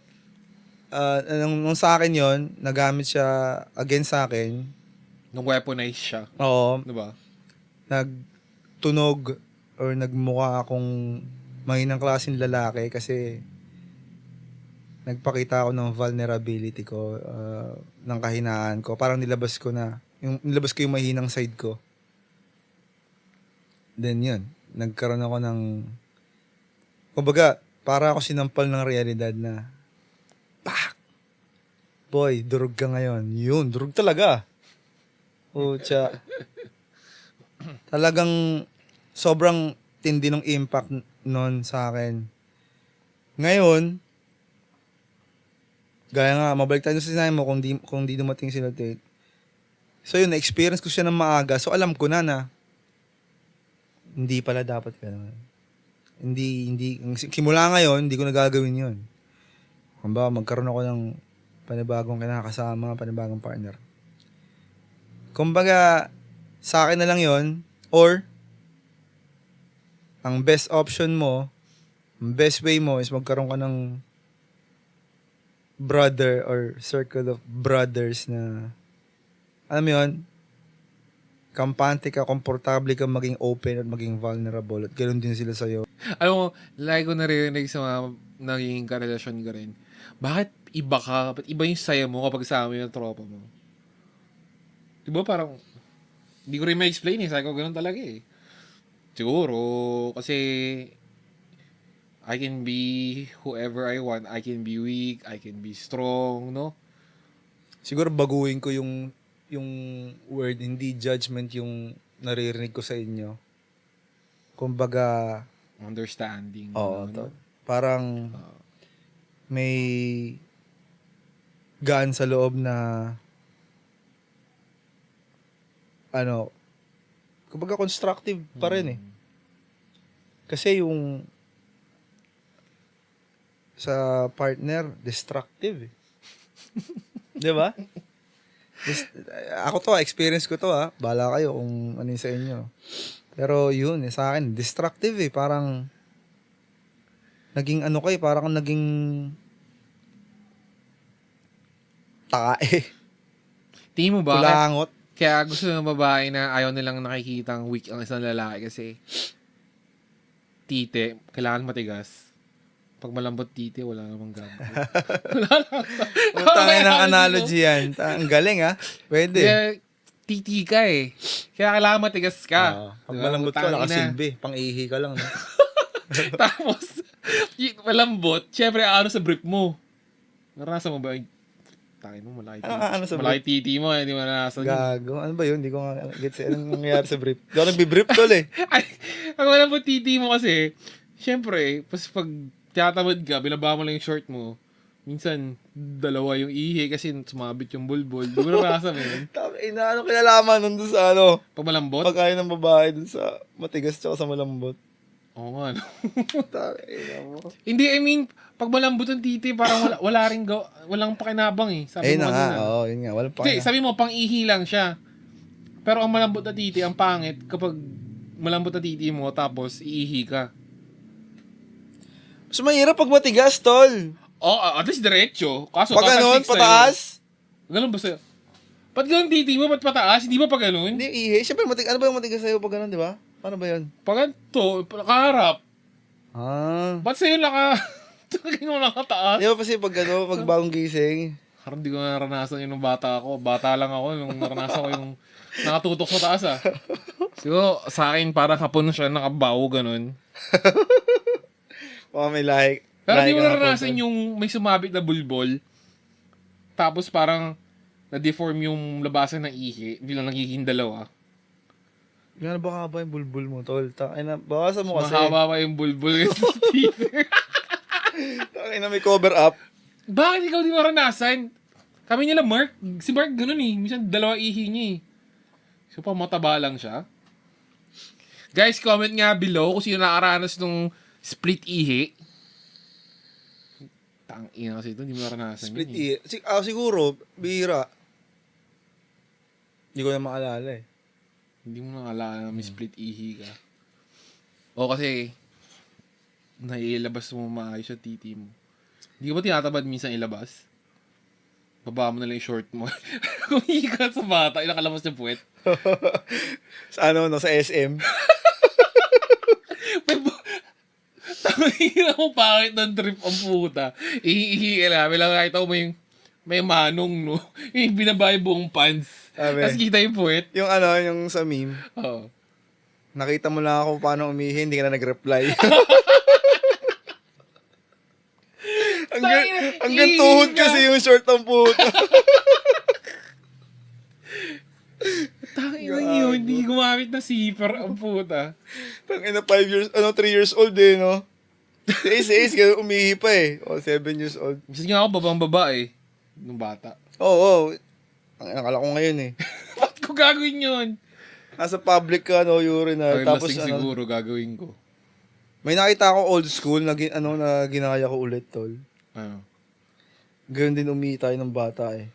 nung sa akin yon nagamit siya against sa akin.
Nung weaponize siya.
Oo,
Diba?
nagtunog or nagmukha akong mahinang klaseng lalaki kasi nagpakita ako ng vulnerability ko, ng kahinaan ko. Parang nilabas ko yung mahinang side ko. Then yun, nagkaroon ako ng, kumbaga, para ako sinampal ng realidad na, pak! Boy, durog ka ngayon. Yun, durog talaga. Pucha. Talagang sobrang tindi ng impact nun sa akin. Ngayon, gaya nga, mabalik tayo sa sinabi mo kung di dumating sila Tate. So yun, na-experience ko siya ng maaga. So alam ko na hindi pala dapat gano'n. Hindi, simula ngayon, hindi ko nagagawin yun. Kumbaga, magkaroon ako ng panibagong kinakasama, panibagong partner. Kumbaga, sa akin na lang yon, or ang best option mo, ang best way mo is magkaroon ka ng brother or circle of brothers na, alam mo yun, kampante ka, komportable ka maging open at maging vulnerable at ganoon din sila sa'yo.
Alam mo, lagi ko naririnig sa mga naging karelasyon ko rin. Bakit iba ka? Ba't iba yung saya mo kapag kasama yung tropa mo? Diba parang, hindi ko rin ma-explain eh. Sabi ko ganun talaga eh. Siguro, kasi I can be whoever I want. I can be weak. I can be strong, no?
Siguro baguhin ko yung word, hindi judgment yung naririnig ko sa inyo. Kumbaga,
Understanding.
oo,
no?
parang may gaan sa loob na kumbaga constructive pa rin eh. Kasi yung sa partner, destructive eh. Di ba? Ako to, experience ko to Bala kayo kung ano yung sa inyo. Pero yun, sa akin, destructive eh. Parang, naging parang naging tae.
Tingin mo ba?
Kulangot.
Kaya gusto ng babae na ayaw nilang nakikitang weak ang isang lalaki kasi tite, kailangan matigas. Pag malambot tite, wala namang gamit.
Utangin ng analogy yan. Ang galing Pwede.
Kaya titi ka eh. Kaya kailangan matigas ka.
Pag
Diba?
malambot ka,
Utangin na.
nakasilbi. Pang-ihi ka lang. No?
Tapos, malambot, syempre sa brief mo. Naranasan mo ba? Takin mo, malaki titi.
Ano sa
Malaki titi mo, hindi mo naranasan yun.
Gago. Ano ba yun? Hindi ko nga gets anong nangyayari sa brief. Hindi ako nagbi-brief tol eh.
Ay, pag malambot titi mo kasi, syempre, pag tinatamad ka, binaba mo lang yung short mo, minsan, dalawa yung ihi kasi sumabit yung bulbul. Di mo naranasan mo yun?
Ano kinalaman nun dun sa
Pag malambot?
pagkain ng babae dun sa matigas tsaka sa malambot.
Oo nga, no?
Tangina mo.
Hindi, I mean, pag malambot ang titi, parang walang pakinabang eh. Sabi
Ayun
mo
na nga.
kanina.
Oo, yun nga. Walang
Hindi, sabi mo, pang-ihi lang siya. Pero ang malambot na titi, ang pangit, kapag malambot na titi mo, tapos iihi ka.
Mas mahirap pag matigas, tol.
At least diretso. Kaso,
Pag ganun,
tatalsik sa'yo.
pataas.
Ganun ba sa'yo? Ba't ganun titi mo? Ba't pataas? Hindi ba pag ganun?
Hindi, ihi. Siyempre, ano ba yung matigas sa'yo pag ganun, di ba? Paano ba yun?
Pag ganito, nakaharap. Ba't sa'yo Tagay mo nakataas?
Di ba kasi pag pag bagong gising?
Parang di ko naranasan yun nung bata ako. Bata lang ako nung naranasan ko yung nakatutok sa taas Siguro, sa akin parang hapon siya, nakabaw, ganun.
May like.
Pero di mo naranasan yung may sumabit na bulbol, tapos parang na-deform yung labasan ng ihi, bilang nagiging dalawa.
Gano'n ba ba yung bulbul mo, tol? Tangina, bawasan mo kasi.
Mahaba pa yung bulbul sa teaser.
Tangina, may cover up.
Bakit ikaw di maranasan? Kami nila Mark. Si Mark ganun eh. Minsan dalawa ihi niya eh. So pa mataba lang siya. Guys, comment nga below kung sino nakaranas nung split ihi. Tangina kasi ito, hindi mo naranasan
Split
yun eh.
siguro, bihira. Hindi ko na maalala eh.
Hindi mo naalala na may split ihi ka. O kasi, naiilabas mo maayos sa titi mo. Hindi ka ba tinatabad minsan ilabas? Baba mo na lang yung short mo. Kung ihi ka sa bata, ilakalabas yung puwet.
Sa ano, no, sa SM.
Tangina mo, bakit ng trip ang puta? Ihi-ihi ka namin lang kahit ako may manong, no? Yung binabay buong pants.
Sabi.
Tapos kita yung puwet.
Yung ano, yung sa meme.
Oo.
Nakita mo lang ako paano umihi, hindi ka na nag-reply. hanggang tuhod kasi yung short ng puta.
Tangina yun, hindi gumamit na zipper ang puta.
Tangina 3 years old eh, no? Si Ace, ganun umihi pa eh. O, 7 years old.
Minsan nga ako babang-baba eh. Nung bata.
Oo. Ang akala ko ngayon eh.
Ba't ko gagawin yun?
Nasa public ka, no, urinal.
Ay,
Tapos
lasing siguro gagawin ko.
may nakita akong old school na, na ginaya ko ulit, tol.
Ano?
Ganun din umihi tayo ng bata eh.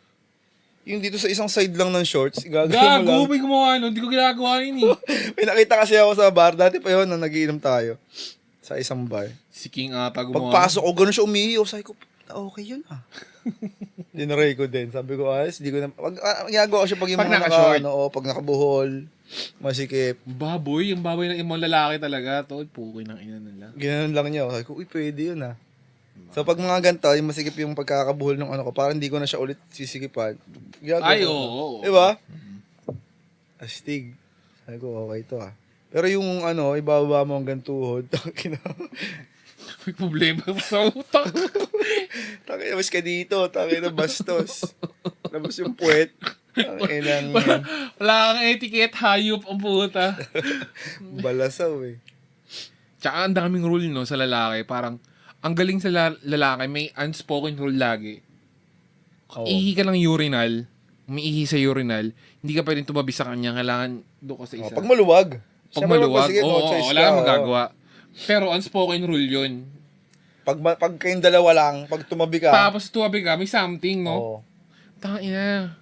Yung dito sa isang side lang ng shorts, gagawin mo lang.
May gumawa nun. Hindi ko ginagawa yun eh.
May nakita kasi ako sa bar. Dati pa yun, na nagiinom tayo. Sa isang bar.
Si King ata gumawa.
Pagpasok ko, ganun siya umihi. Sabi ko, okay yun ah. Dinaray ko din. Sabi ko, di ko na, ginagawa ko siya pag yung
Pag
mga
naka-short.
pag nakabuhol, masikip.
Baboy. Yung baboy ng ibang lalaki talaga. Tol, pukoy ng ina nila.
Ganoon lang niya. Sabi ko, pwede yun ah. So pag mga ganito, yung masikip yung pagkakabuhol ng ano ko, parang hindi ko na siya ulit sisikipan.
Ay, oo.
Diba? Astig. Sabi ko, okay to ah. Pero yung ano, ibababa mo hanggang tuhod.
May problema sa utak.
Takay na mas ka dito. Takay na bastos. Labas yung puwet.
Wala kang etiquette, hayop ang puta.
Balasaw eh.
Tsaka ang daming rule no sa lalaki. Parang, ang galing sa lalaki, may unspoken rule lagi.
Oo.
Ihi ka ng urinal, umiihi sa urinal, hindi ka pwedeng tumabi sa kanya, kailangan doon ka sa isa.
Pag maluwag.
Pag
Siyempre,
maluwag,
sige, no
oo,
choice
wala
ka,
kang magagawa. Pero unspoken rule yun.
Pag kayong dalawa lang, pag tumabi ka.
Tapos tumabi ka, may something, no?
Oo.
Tangina.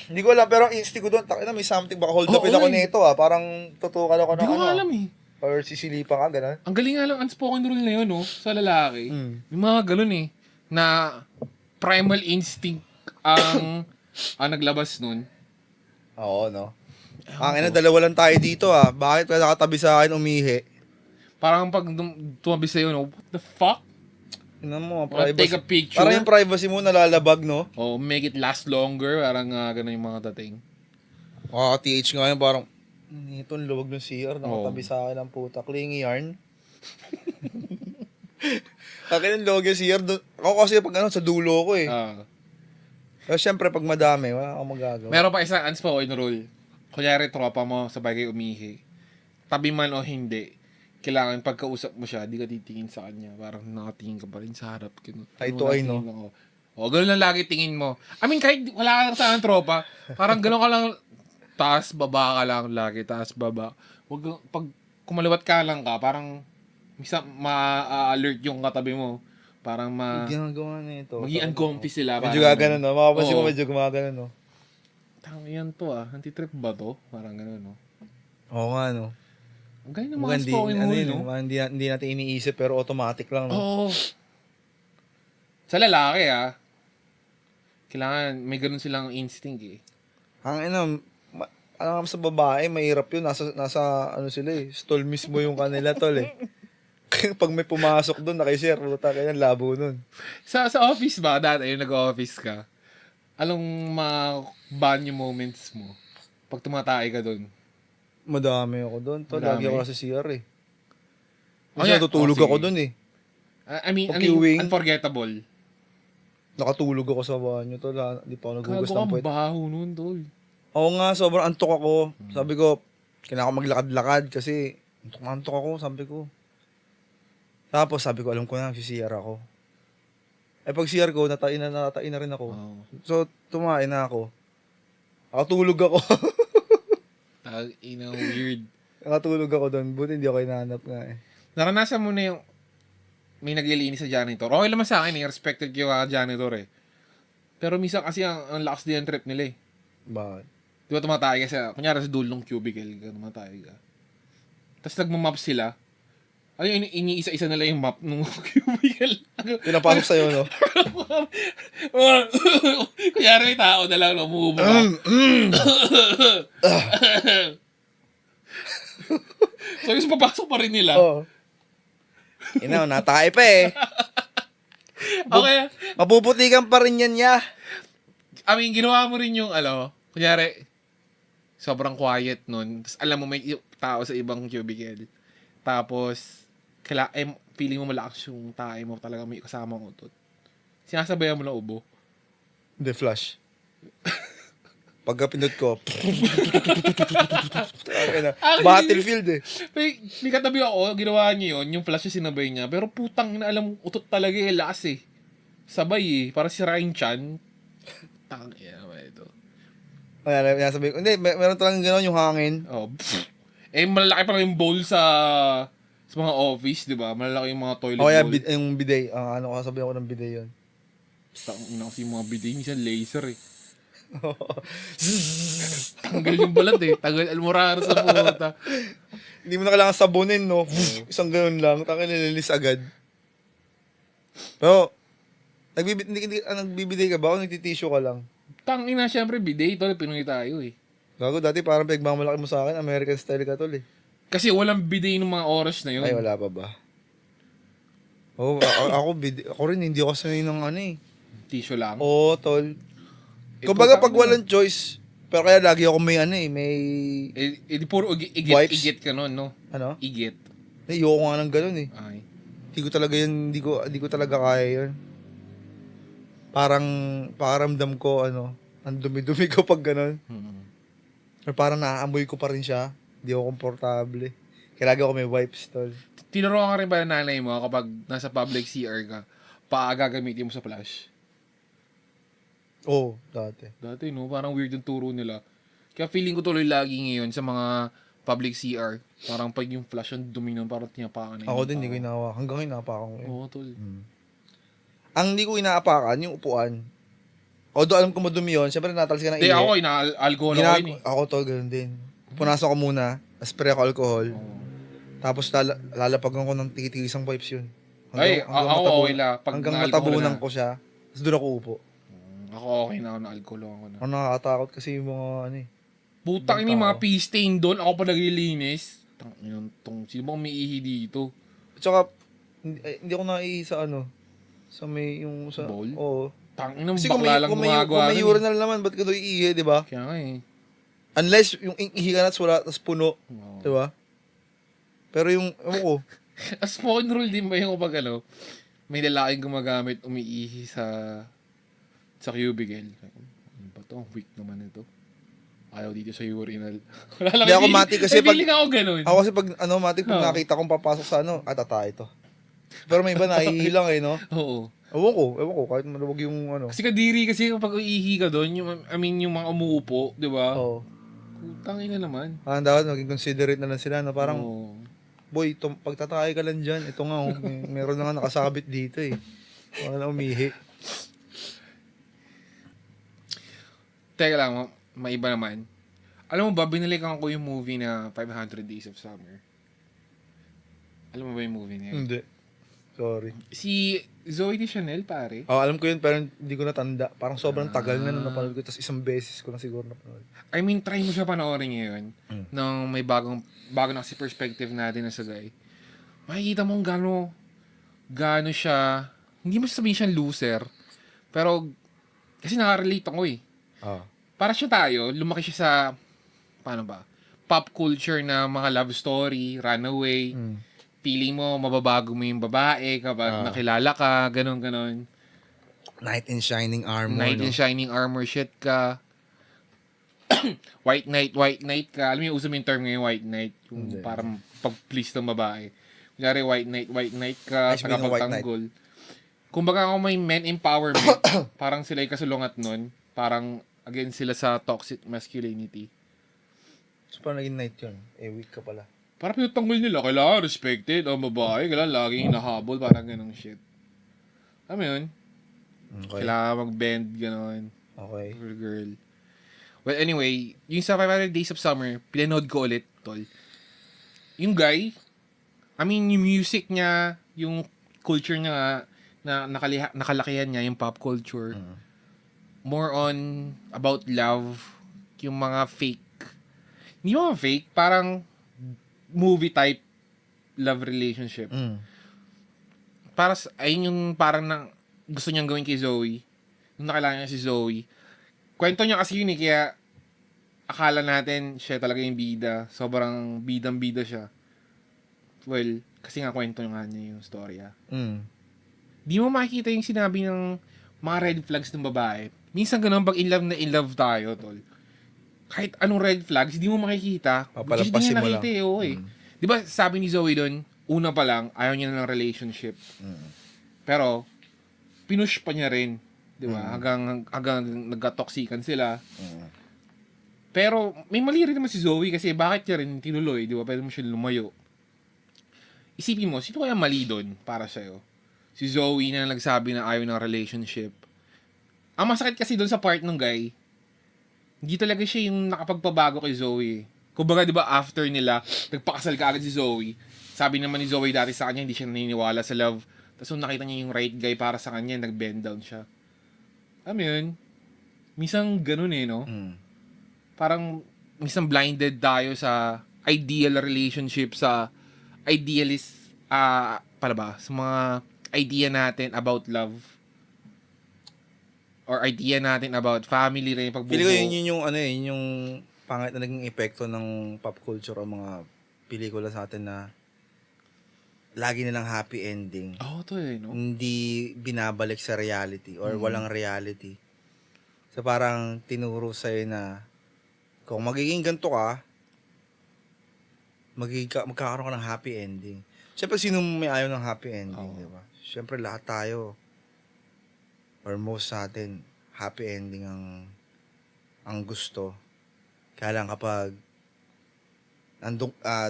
Hindi ko alam, pero ang instinct ko doon, takina may something, baka hold upin
Oo,
ako
eh.
nito ah. Parang tutukan ako
Hindi
ng
ko
ano.
alam eh.
Or sisilipan ka, gano'n.
Ang galing nga lang unspoken rule na yun, no? Sa lalaki.
Mm.
Yung mga ganun eh. Na primal instinct ang naglabas nun.
Oo, no? Ang ina, dalawa lang tayo dito ah. Bakit ka nakatabi sa akin umihi?
Parang pag tumabi sa'yo, no? What the fuck?
Ina mo,
Wanna
privacy.
take a picture?
Parang yung privacy mo nalalabag, no?
Oh, make it last longer. Parang ganun yung mga dating.
TH nga yun, parang, ito ang luwag ng CR, nakatabi
Oo.
sa akin ang puta. Clingy yarn. Akin ang luwag yung CR. Ako kasi pag ano, sa dulo ko eh. Pero syempre, pag madami, wala akong magagawa.
Meron pa isang unspoken rule. Kunyari, tropa mo, sabay kayo umihi. Tabi man o hindi, kailangan pagkausap mo siya, di ka titingin sa kanya. Parang nakatingin ka pa rin sa harap.
Eye to eye, no?
O, ganun lang lagi tingin mo. I mean, kahit wala ka sa tropa, parang ganun ka lang, taas, baba ka lang lagi, taas, baba. Pag kumaliwat ka lang ka, parang ma-alert yung katabi mo. Parang
ginagawa na ito.
maging uncomfy sila.
Medyo gaganon, no? Makapansin mo
Oo.
medyo gumaganon, no?
Tang yan to anti-trip ba to? Parang ganun, no?
Oo nga, no?
Ang galing ng
Mukhang
mga spoken
ano
rule,
yun,
no?
hindi natin iniisip pero automatic lang, no?
Oo. Sa lalaki, kailangan may ganun silang instinct, eh.
Ang ina, alam sa babae, mahirap yun. Nasa ano sila eh, stall mismo yung kanila, tol eh. Pag may pumasok doon, nakishare, puta kaya labo nun.
Sa office ba, dati yung nag-office ka, anong mga banyo moments mo pag tumatay ka doon?
Madami ako doon, tol.
Madami?
Lagi ako sa CR eh.
Oh,
Kasi
yeah.
natutulog
Oh,
ako
sige.
doon eh.
I mean,
Pag-queuing.
unforgettable.
Nakatulog ako sa banyo, tol. Hindi pa ako nagugas
Gago
ng
kang
puwet.
baho nun, tol.
Oo nga, sobrang antok ako. Sabi ko, Kailangan ko maglakad-lakad kasi antok ako, sabi ko. Tapos sabi ko, alam ko na, CR ako. Pag CR ko, natain na rin ako.
Oh.
So, tumain na ako. Nakatulog ako.
Weird.
Nakatulog ako doon. Buti hindi ako hinahanap nga eh.
Naranasan mo na yung may naglilinis sa janitor. Okay naman sa akin eh. Respected yung janitor eh. Pero minsan kasi ang lakas din ang trip nila eh.
Bakit?
Di ba tumatay ka kunyari sa dulong cubicle ka, tumatay ka. Tapos nagmamap sila. Ano iniisa-isa nila yung map ng cubicle.
Pinapasok sa'yo, no?
Kunyari may tao na lang, umuubo ka. So yung papasok pa rin nila.
Oo. Natay pa eh.
Okay.
Mapuputikan pa rin yan niya.
I mean, ginawa mo rin yung, kunyari, sobrang quiet nun. Tapos alam mo may tao sa ibang cubicle. Tapos, feeling mo malakas yung tae mo talaga may kasama mo to. Sinasabayan mo na ubo.
Hindi, flash. Pagka pinod ko, battlefield eh.
May katabi ako, ginawa niya yun, yung flash yung sinabay niya. Pero putang ina, alam, utot talaga eh, lakas eh. Sabay eh, para sirain chan. Tang ina naman ito.
Sabi ko, hindi, meron talagang gano'n yung hangin.
Oh, malaki pa yung bowl sa mga office, di ba? Malalaki yung mga toilet bowl.
Yung bidet. Sabi ako ng bidet yun.
Tang ina kasi yung mga bidet, minsan laser eh. Tanggal yung balat eh. Tanggal almorar sa puta.
Hindi mo na kailangan sabunin, no? Isang gano'n lang. Nililis agad. Pero, nagbibigay ka ba o nagtitissue ka lang?
Tangina, syempre bidet. Tol, Pinoy tayo eh.
Gago, dati parang pinagmamalaki mo sa akin, American style ka tol eh.
Kasi walang bidet ng mga oras na yun.
Ay, wala pa ba? Ako rin, hindi ako sanay ng
Tissue lang.
Oo, tol. Kumbaga pag walang choice, pero kaya lagi ako may
di puro igit ka nun, no?
Ano?
Igit.
Ayoko nga ng ganun eh.
Ay.
Hindi ko talaga kaya yun. Parang, pakaramdam ko, ang dumi-dumi ko pag ganun. Or parang naaamoy ko pa rin siya. Hindi ako komportable. Kaya lagi ako may wipes, tol.
Tinuruan ka rin ba ng nanay mo kapag nasa public CR ka, gagamitin mo sa flash?
Oo, dati.
Dati, no? Parang weird yung turo nila. Kaya feeling ko tuloy lagi ngayon sa mga public CR. Parang pag yung flash ang dumi nun, parang tinapakan na
Ako din, hindi ko inawa. Hanggang inaapakan ko.
Oo, tol.
Ang hindi ko inaapakan, yung upuan. Although alam ko madumi yun, syempre natalsi ka ng
Hindi, ako, ina-alcohol ako yun eh.
Ako tol, ganun din. Punasan ko muna, spray ako alcohol. Tapos lalapagan ko ng tigitisang pipes yun.
Ako okay lang.
Hanggang matabunan ko siya. Tapos doon ako upo.
Ako okay na ako, na-alcohol ako na.
Ako nakakatakot kasi yung mga
Putang ini mga pee stain doon, ako pa naglilinis. Sino ba umiihi dito?
At saka, hindi ako naihi sa sa may yung sa
bowl?
Oo.
Tangina,
kasi
bakla lang gumagawa.
Kung may urinal naman, ba't ka doon iihi, di ba?
Kaya nga eh.
Unless yung ihi ka na wala, tapos puno. Di ba? Pero yung, ko.
A spoken rule din ba yung kapag may lalaking gumagamit, umiihi sa cubicle. Ano ba to? Weak naman ito. Ayaw dito sa urinal.
Hindi ako mati kasi pag...
feeling ako ganun.
Ako kasi pag, mati, pag nakita kong papasok sa tata ito. Pero may iba nahihilang no?
Oo.
Ewan ko, kahit maluwag yung
Kasi kadiri kasi kapag iihi ka doon, yung mga umuupo, di ba?
Oo.
Putang ina naman.
Dapat maging considerate na lang sila, no? Parang,
Oo.
boy, pagtatay ka lang dyan, ito nga, meron na nga nakasabit dito eh. Wala na umihi.
Teka lang, may iba naman. Alam mo ba, binalikan ko yung movie na 500 Days of Summer. Alam mo ba yung movie na yun?
Hindi. Sorry.
Si Zoe Deschanel, pare.
Alam ko yun, pero hindi ko natanda. Parang sobrang tagal na nung napanood ko. Tapos isang beses ko na siguro napanood.
I mean, try mo siya panoorin ngayon. Nang may bago na kasi perspective natin na sa guy. Makikita mo gaano siya, hindi mo sabihin siyang loser. Pero, kasi nakarelate ako eh. Para siya tayo, lumaki siya sa, paano ba? Pop culture na mga love story, runaway. Feeling mo, mababago mo yung babae kapag nakilala ka, ganon.
Knight in Shining Armor.
Knight in Shining Armor shit ka. white knight ka. Alam mo yung uso mo yung term ngayon, white knight. Yung
Hindi.
parang pag-please ng babae. Kunyari, white knight ka,
Ay, sabihin ng white knight.
tagapagtanggol. Kumbaga kung may men empowerment, parang sila yung kasulungat nun. Parang against sila sa toxic masculinity.
So, paano naging night yun? Weak ka pala.
Parang pinutanggol nila, kailangan respected, o babae, kailangan laging hinahabol, parang ganong shit. Alam mo yun?
Okay.
Kailangan mag-bend, ganon.
Okay.
For a girl. Well, anyway, yung sa 500 Days of Summer, pinanood ko ulit, tol. Yung guy, I mean, yung music niya, yung culture niya, na nakalakihan niya, yung pop culture, more on about love, yung mga fake, hindi mga fake, parang movie type love relationship. Ayun yung parang gusto niyang gawin kay Zoe. Nung nakilala niya si Zoe. Kwento niya kasi yun kaya akala natin siya talaga yung bida. Sobrang bidang-bida siya. Well, kasi nga kwento nga niya yung storya. Di mo makikita yung sinabi ng mga red flags ng babae. Minsan ganun, pag in love na in love tayo, tol. Kahit anong red flags, di mo makikita. Which is di
Papalampasin
niya
mo
nakita
lang.
Di ba sabi ni Zoe doon, una pa lang, ayaw niya na ng relationship. Pero, pinush pa niya rin. Di ba? Hanggang nagka-toxican sila. Pero, may mali rin naman si Zoe kasi bakit niya rin tinuloy, di ba? Pwede mo siya lumayo. Isipin mo, sino kaya mali doon para sa'yo? Si Zoe na nagsabi na ayaw ng relationship. Ang masakit kasi doon sa part ng guy, hindi talaga siya yung nakapagpabago kay Zoe. Kumbaga, di ba, after nila, nagpakasal ka agad si Zoe. Sabi naman ni Zoe dati sa kanya, hindi siya naniniwala sa love. Tapos nung nakita niya yung right guy para sa kanya, nag-bend down siya. Alam mo yun? Minsan ganun no? Parang, minsan blinded tayo sa ideal relationship, sa idealist, pala ba, sa mga idea natin about love. Or idea natin about family rin, pagbubuo.
Pili ko yun yung yun yung pangit na naging epekto ng pop culture o mga pelikula sa atin na lagi nilang happy ending.
To no?
Hindi binabalik sa reality or walang reality. So parang tinuro sa'yo na kung magiging ganito ka, magkakaroon ka ng happy ending. Siyempre, sino may ayaw ng happy ending, di ba? Siyempre, lahat tayo or most sa atin, happy ending ang gusto. Kaya lang kapag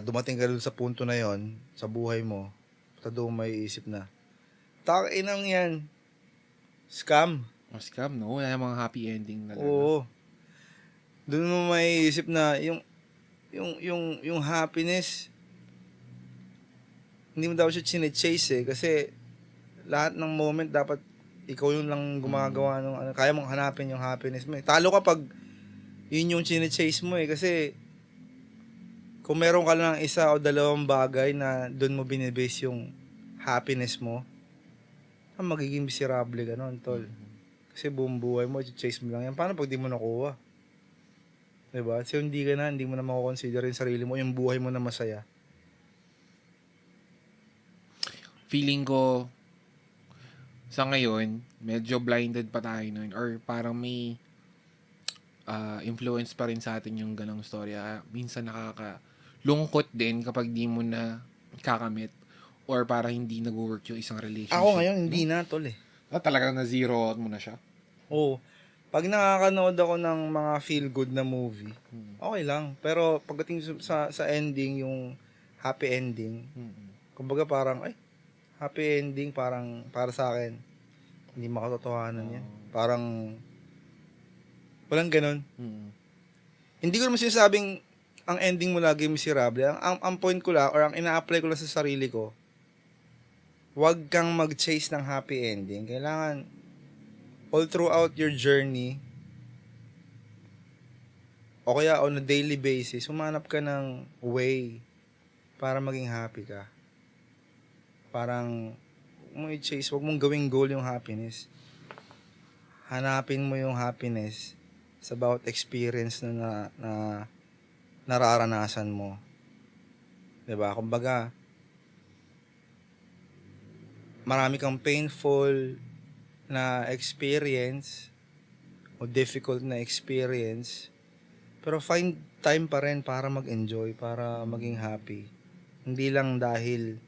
dumating ka sa punto na yon sa buhay mo, doon may isip na, takinang yan, scam.
Scam, no? Wala yung mga happy ending na lang.
Oo. Doon mo may isip na, yung happiness, hindi mo dapat siya chine-chase kasi lahat ng moment dapat ikaw yung lang gumagawa ng kaya mong hanapin yung happiness mo. Talo ka pag yun yung chine-chase mo kasi kung meron ka lang isa o dalawang bagay na doon mo binibase yung happiness mo, magiging miserable ka nun, tol. Kasi buong buhay mo, chase mo lang yan. Paano pag di mo nakuha? Diba? So hindi mo na mako-consider yung sarili mo, yung buhay mo na masaya.
Feeling ko, sa ngayon, medyo blinded pa tayo nun. Or parang may influence pa rin sa atin yung ganong storya. Minsan nakakalungkot din kapag di mo na kakamit. Or para hindi nag-work yung isang relationship.
Ako ngayon, hindi na, tol
Talagang na-zero out mo na siya?
Oo. Pag nakakanood ako ng mga feel-good na movie, okay lang. Pero pagdating sa ending, yung happy ending, kumbaga parang, happy ending, parang para sa akin, hindi makatotohanan yan. Parang, walang ganun. Hindi ko naman sinasabing, ang ending mo lagi miserable. Ang point ko lang, or ang ina-apply ko lang sa sarili ko, huwag kang mag-chase ng happy ending. Kailangan, all throughout your journey, o kaya on a daily basis, humanap ka ng way para maging happy ka. Parang, huwag mong i-chase, huwag mong gawing goal yung happiness. Hanapin mo yung happiness sa bawat experience na nararanasan mo. Diba? Kumbaga, marami kang painful na experience o difficult na experience Pero find time pa rin para mag-enjoy, para maging happy. Hindi lang dahil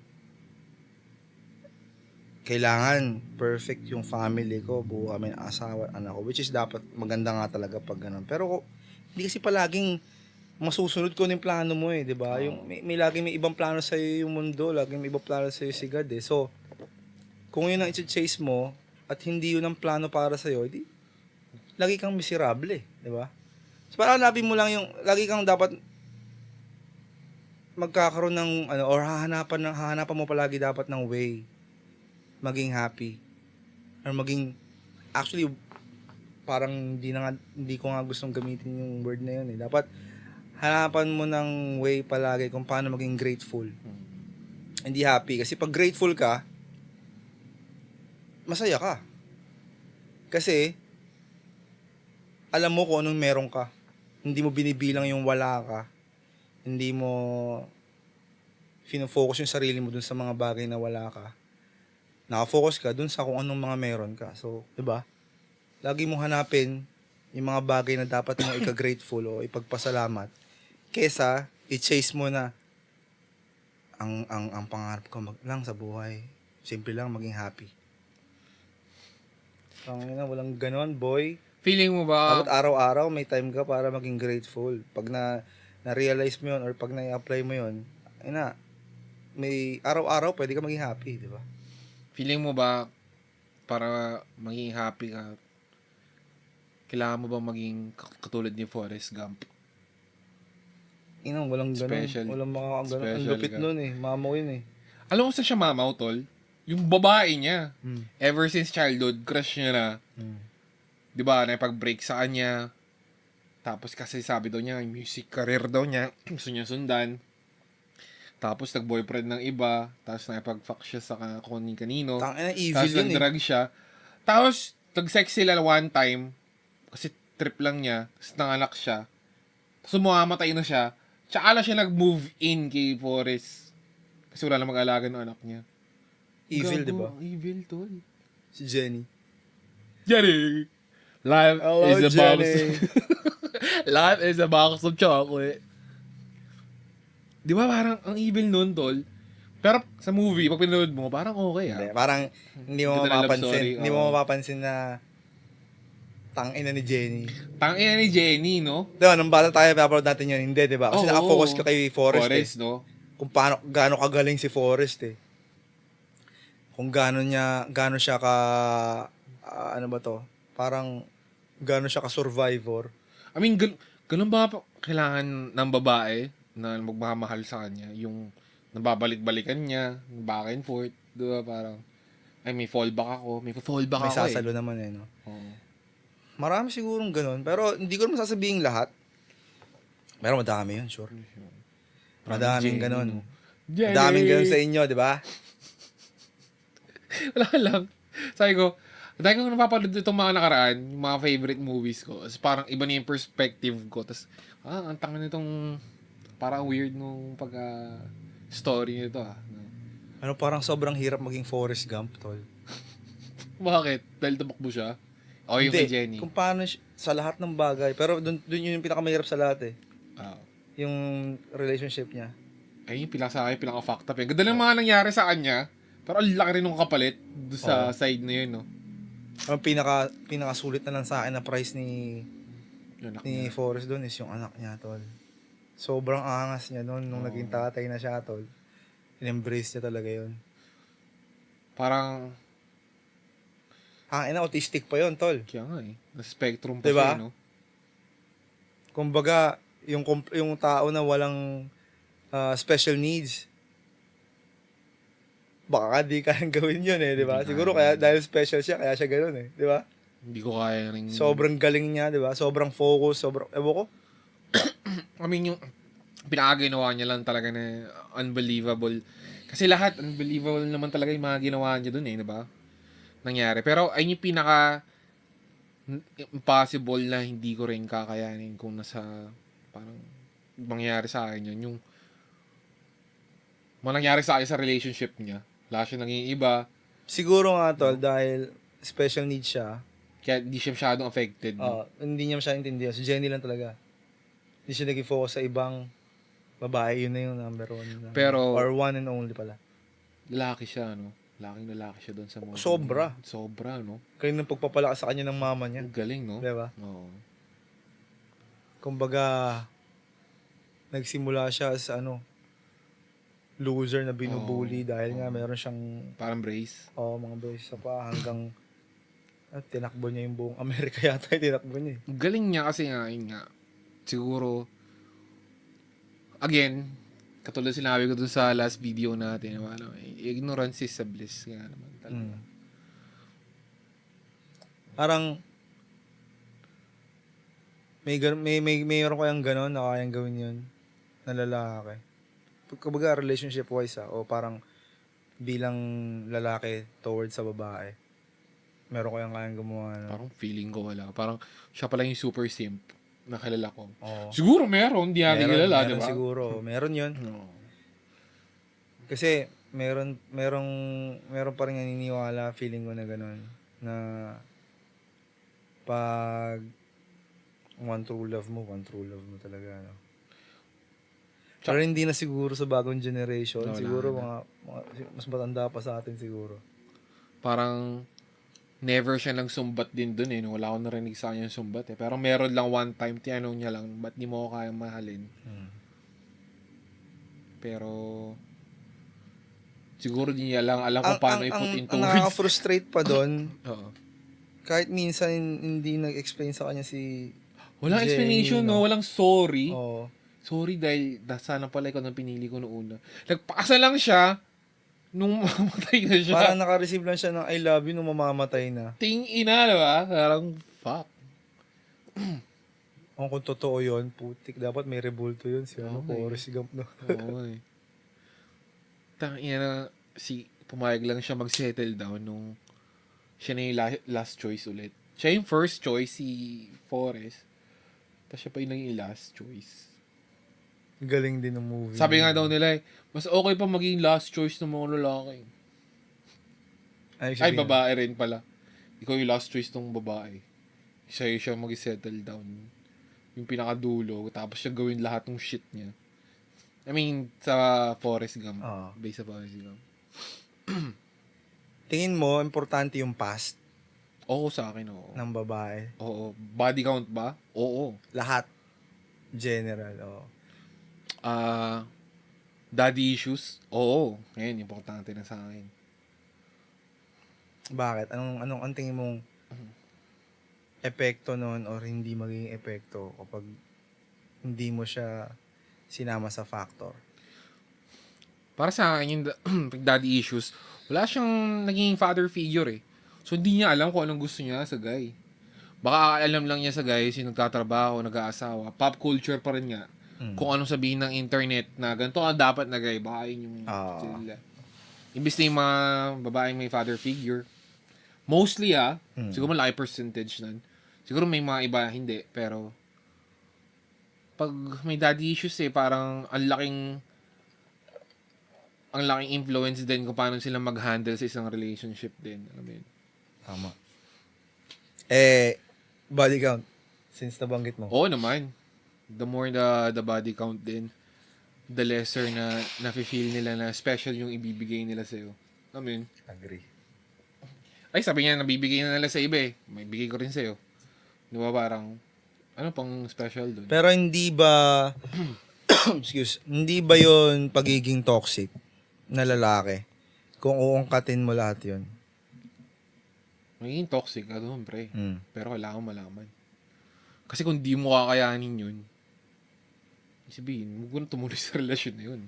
kailangan perfect yung family ko, buo kami ng asawa, anak ko, which is dapat maganda nga talaga pag ganun. Pero hindi kasi palaging masusunod ko yung plano mo eh, 'di ba? Yung may laging may ibang plano sa iyo yung mundo, laging may ibang plano sa iyo si God eh. So, kung yun ang i-chase mo at hindi yun ang plano para sa iyo, di lagi kang miserable, 'di ba? So, parang hanapin mo lang yung lagi kang dapat magkakaroon ng ano or hahanapan mo palagi dapat ng way maging happy or maging actually parang hindi ko nga gustong gamitin yung word na yun eh. Dapat hanapan mo ng way palagi kung paano maging grateful. Hindi happy kasi pag grateful ka, masaya ka. Kasi alam mo kung anong meron ka. Hindi mo binibilang yung wala ka. Hindi mo fino-focus yung sarili mo dun sa mga bagay na wala ka. Naka-focus ka dun sa kung anong mga meron ka. So, 'di ba? Lagi mo hanapin yung mga bagay na dapat mo ika-grateful o ipagpasalamat kesa i-chase mo na ang pangarap ko lang sa buhay. Simple lang maging happy. Tangina, walang ganon, boy.
Feeling mo ba?
Dapat araw-araw may time ka para maging grateful. Pag na-realize mo yun or pag na-apply mo yun, may araw-araw pwede ka maging happy, di ba?
Feeling mo ba para maging happy ka, kailangan mo ba maging katulad ni Forrest Gump?
Walang ganun.
Special.
Walang makakaganon. Ang
Special
lupit
ka.
nun eh. Mama ko yun eh.
Alam mo sa siya mamaw, tol? Yung babae niya.
Hmm.
Ever since childhood, crush niya na. Di ba, nakipag-break sa kanya. Tapos kasi sabi daw niya, yung music career daw niya, gusto niya sundan. Tapos nag-boyfriend ng iba. Tapos nakipag-fuck siya sa kung kanino.
Tangina, evil
Tapos
yun eh.
nag-drug siya. Tapos, nag-sex sila one time. Kasi trip lang niya. Tapos nanganak siya. Tapos mamatay na siya. Tsaka lang siya nag-move in kay Forrest. Kasi wala na mag-alaga ng anak niya.
Evil,
Gago,
di ba?
Evil, tol.
Si Jenny.
Jenny! Life
Hello,
is a box.
Jenny.
Life is a box of chocolate. Di ba parang ang evil nun, tol? Pero sa movie, pag pinanood mo, parang okay
Hindi,
ah.
parang hindi mo
Ganda ng love
mapapansin.
story,
Hindi mo
oo.
mapapansin na tangina ni Jenny.
Tangina ni Jenny, no?
Diba, nung bata tayo, papanood natin yun. Hindi, diba? Kasi
Oo.
naka-focus ka kay Forrest, eh.
no?
Kung gaano kagaling si Forrest, eh. Kung gaano siya ka, ano ba to? Parang, gaano siya ka-survivor.
I mean, ganun ba kailangan ng babae na magmamahal sa kanya? Yung nababalik-balikan niya, back and forth, di ba? Parang, ay, may fallback ako. May fallback
May
ako
sasalo naman, eh, no?
Oo.
Marami sigurong ganun. Pero, hindi ko naman sasabihin lahat. Pero madami yun, sure. Madaming
Jenny,
ganun.
no? Jenny!
Madaming ganun sa inyo, di ba?
Wala lang. Sabi ko, dahil kung napapanood itong mga nakaraan, yung mga favorite movies ko, as parang iba na yung perspective ko. Tapos, ang tanga nitong, parang weird nung story nito No?
Ano, parang sobrang hirap maging Forrest Gump, tol.
Bakit? Dahil tumakbo siya? O yung kay Jenny?
Kung paano sa lahat ng bagay. Pero dun yun yung pinakamahirap sa lahat, eh.
Ah.
Yung relationship niya.
Ay, yung sa akin, pinaka-fucked up. Ganda ng mga nangyari sa kanya. Pero ang laki rin ng kapalit doon sa side na yun, no?
Ang pinakasulit na lang sa akin na price ni
Yung anak
ni
niya.
Forrest doon is yung anak niya, tol. Sobrang angas niya noon nung naging tatay na siya, tol. In-embrace niya talaga yun.
Parang,
Autistic pa yun, tol.
kaya nga eh. Na spectrum pa
Diba?
siya, no?
Kumbaga, yung tao na walang special needs, baka di kayang gawin yun eh, di ba?
Hindi
Siguro
kaya.
dahil special siya, kaya siya ganoon eh, di ba?
Hindi ko kaya rin.
Sobrang galing niya, di ba? Sobrang focus, ewan ko.
I mean, yung pinakaginawa niya lang talaga na unbelievable. Kasi lahat, unbelievable naman talaga yung mga ginawa niya dun eh, di ba? Nangyari. Pero ayun yung pinaka impossible na hindi ko rin kakayanin kung nasa parang mangyari sa akin yun. Yung mangyari sa akin sa relationship niya. Lahat siya naging iba.
Siguro nga, tol, dahil special needs siya,
Kaya hindi siya masyadong affected. No?
hindi niya masyadong intindihan. Si Jenny lang talaga. Hindi siya nag-focus sa ibang babae. Yun na yung number one.
Pero-
Or one and only pala.
Lalaki siya, no? Lalaki siya doon sa movie.
Sobra.
Sobra, no?
Kaya nang pagpapalakas sa kanya ng mama niya.
Ang galing, no?
Diba?
Oo.
Kumbaga, nagsimula siya sa loser na binubuli dahil nga meron siyang
Parang brace.
mga boys sa pa hanggang tinakbo niya yung buong Amerika yata tinakbo niya.
Ang galing niya kasi nga, yun nga. Siguro, again, katulad sinabi ko dun sa last video natin, ignorance is a bliss nga naman talaga.
Parang mayroon kayang gano'n na kayang gawin yun na lalaki. Kumbaga relationship wise o parang bilang lalaki towards sa babae. Meron kayang gumawa na.
Parang feeling ko wala. Parang siya pala yung super simp na kilala ko.
Oo.
Siguro meron, di natin kilala, di
Meron
ba?
siguro. Meron yun.
No.
Kasi meron pa rin naniniwala, feeling ko na gano'n, na pag one true love mo talaga, no? Pero hindi na siguro sa bagong generation.
Wala
siguro
na.
mga mas matanda pa sa atin siguro.
Parang never siya nagsumbat din dun eh. Wala akong narinig sa kanya yung sumbat eh. Pero meron lang one time, tinanong niya lang, ba't di mo ako kayang mahalin? Pero siguro di niya lang alam kung paano i-put into
ang
words.
nakaka-frustrate pa doon,
Oo.
kahit minsan hindi nag-explain sa kanya si
Walang
Jenny,
explanation, no? Walang sorry.
Oo.
Sorry dahil sana pala ikaw nang pinili ko noong una. Nagpakasa lang siya nung mamatay na siya.
Parang naka-receive lang siya ng I love you nung mamamatay na.
Ting ina, diba? Parang, fuck.
Kung totoo yun, putik, dapat may rebulto yun si Forrest Gump, no?
Oo eh. Tangina, pumayag lang siya mag-settle down nung siya na yung last choice ulit. Siya yung first choice, si Forrest. Tapos siya pa yung naging last choice.
Galing din ng movie.
Sabi nga daw nila mas okay pa maging last choice ng mga lalaki. Ay, babae rin pala. Ikaw yung last choice ng babae. Siya mag-settle down. Yung pinakadulo. Tapos siya gawin lahat ng shit niya. I mean, sa Forrest Gump. Based sa Forrest Gump.
Tingin mo, importante yung past
Oo, sa akin, oo.
ng babae?
Oo. Body count ba? Oo.
Lahat. General, oo.
Daddy issues? Oo. Ngayon, importante na sa akin.
Bakit? Anong tingin mong epekto nun or hindi magiging epekto kapag hindi mo siya sinama sa factor?
Para sa akin, yung daddy issues, wala siyang naging father figure eh. So, hindi niya alam kung anong gusto niya sa guy. Baka alam lang niya sa guy yung nagtatrabaho, nag-aasawa. Pop culture pa rin nga. Kung anong sabihin ng internet na ganito ka dapat na guy, baka yun yung sila. Imbis na yung mga babaeng may father figure, mostly siguro malaki percentage nun. Siguro may mga iba hindi, pero pag may daddy issues parang ang laking influence din kung paano sila mag-handle sa isang relationship din. Alam mo yun?
Tama. Body count. Since nabanggit mo.
Oo naman. The more the body count din, the lesser na nafe-feel nila na special yung ibibigay nila sa'yo. Alam mo yun?
Agree.
Ay, sabi niya, nabibigay na nila sa iba eh. May bigay ko rin sa'yo. Di ba parang, ano pang special dun?
Pero hindi ba, hindi ba yun pagiging toxic na lalaki? Kung uungkatin mo lahat yun.
Magiging toxic ka doon, pre. Pero kailangan malaman. Kasi kung di mo kakayanin yun, sabihin, huwag mo na tumuloy sa relasyon na yun.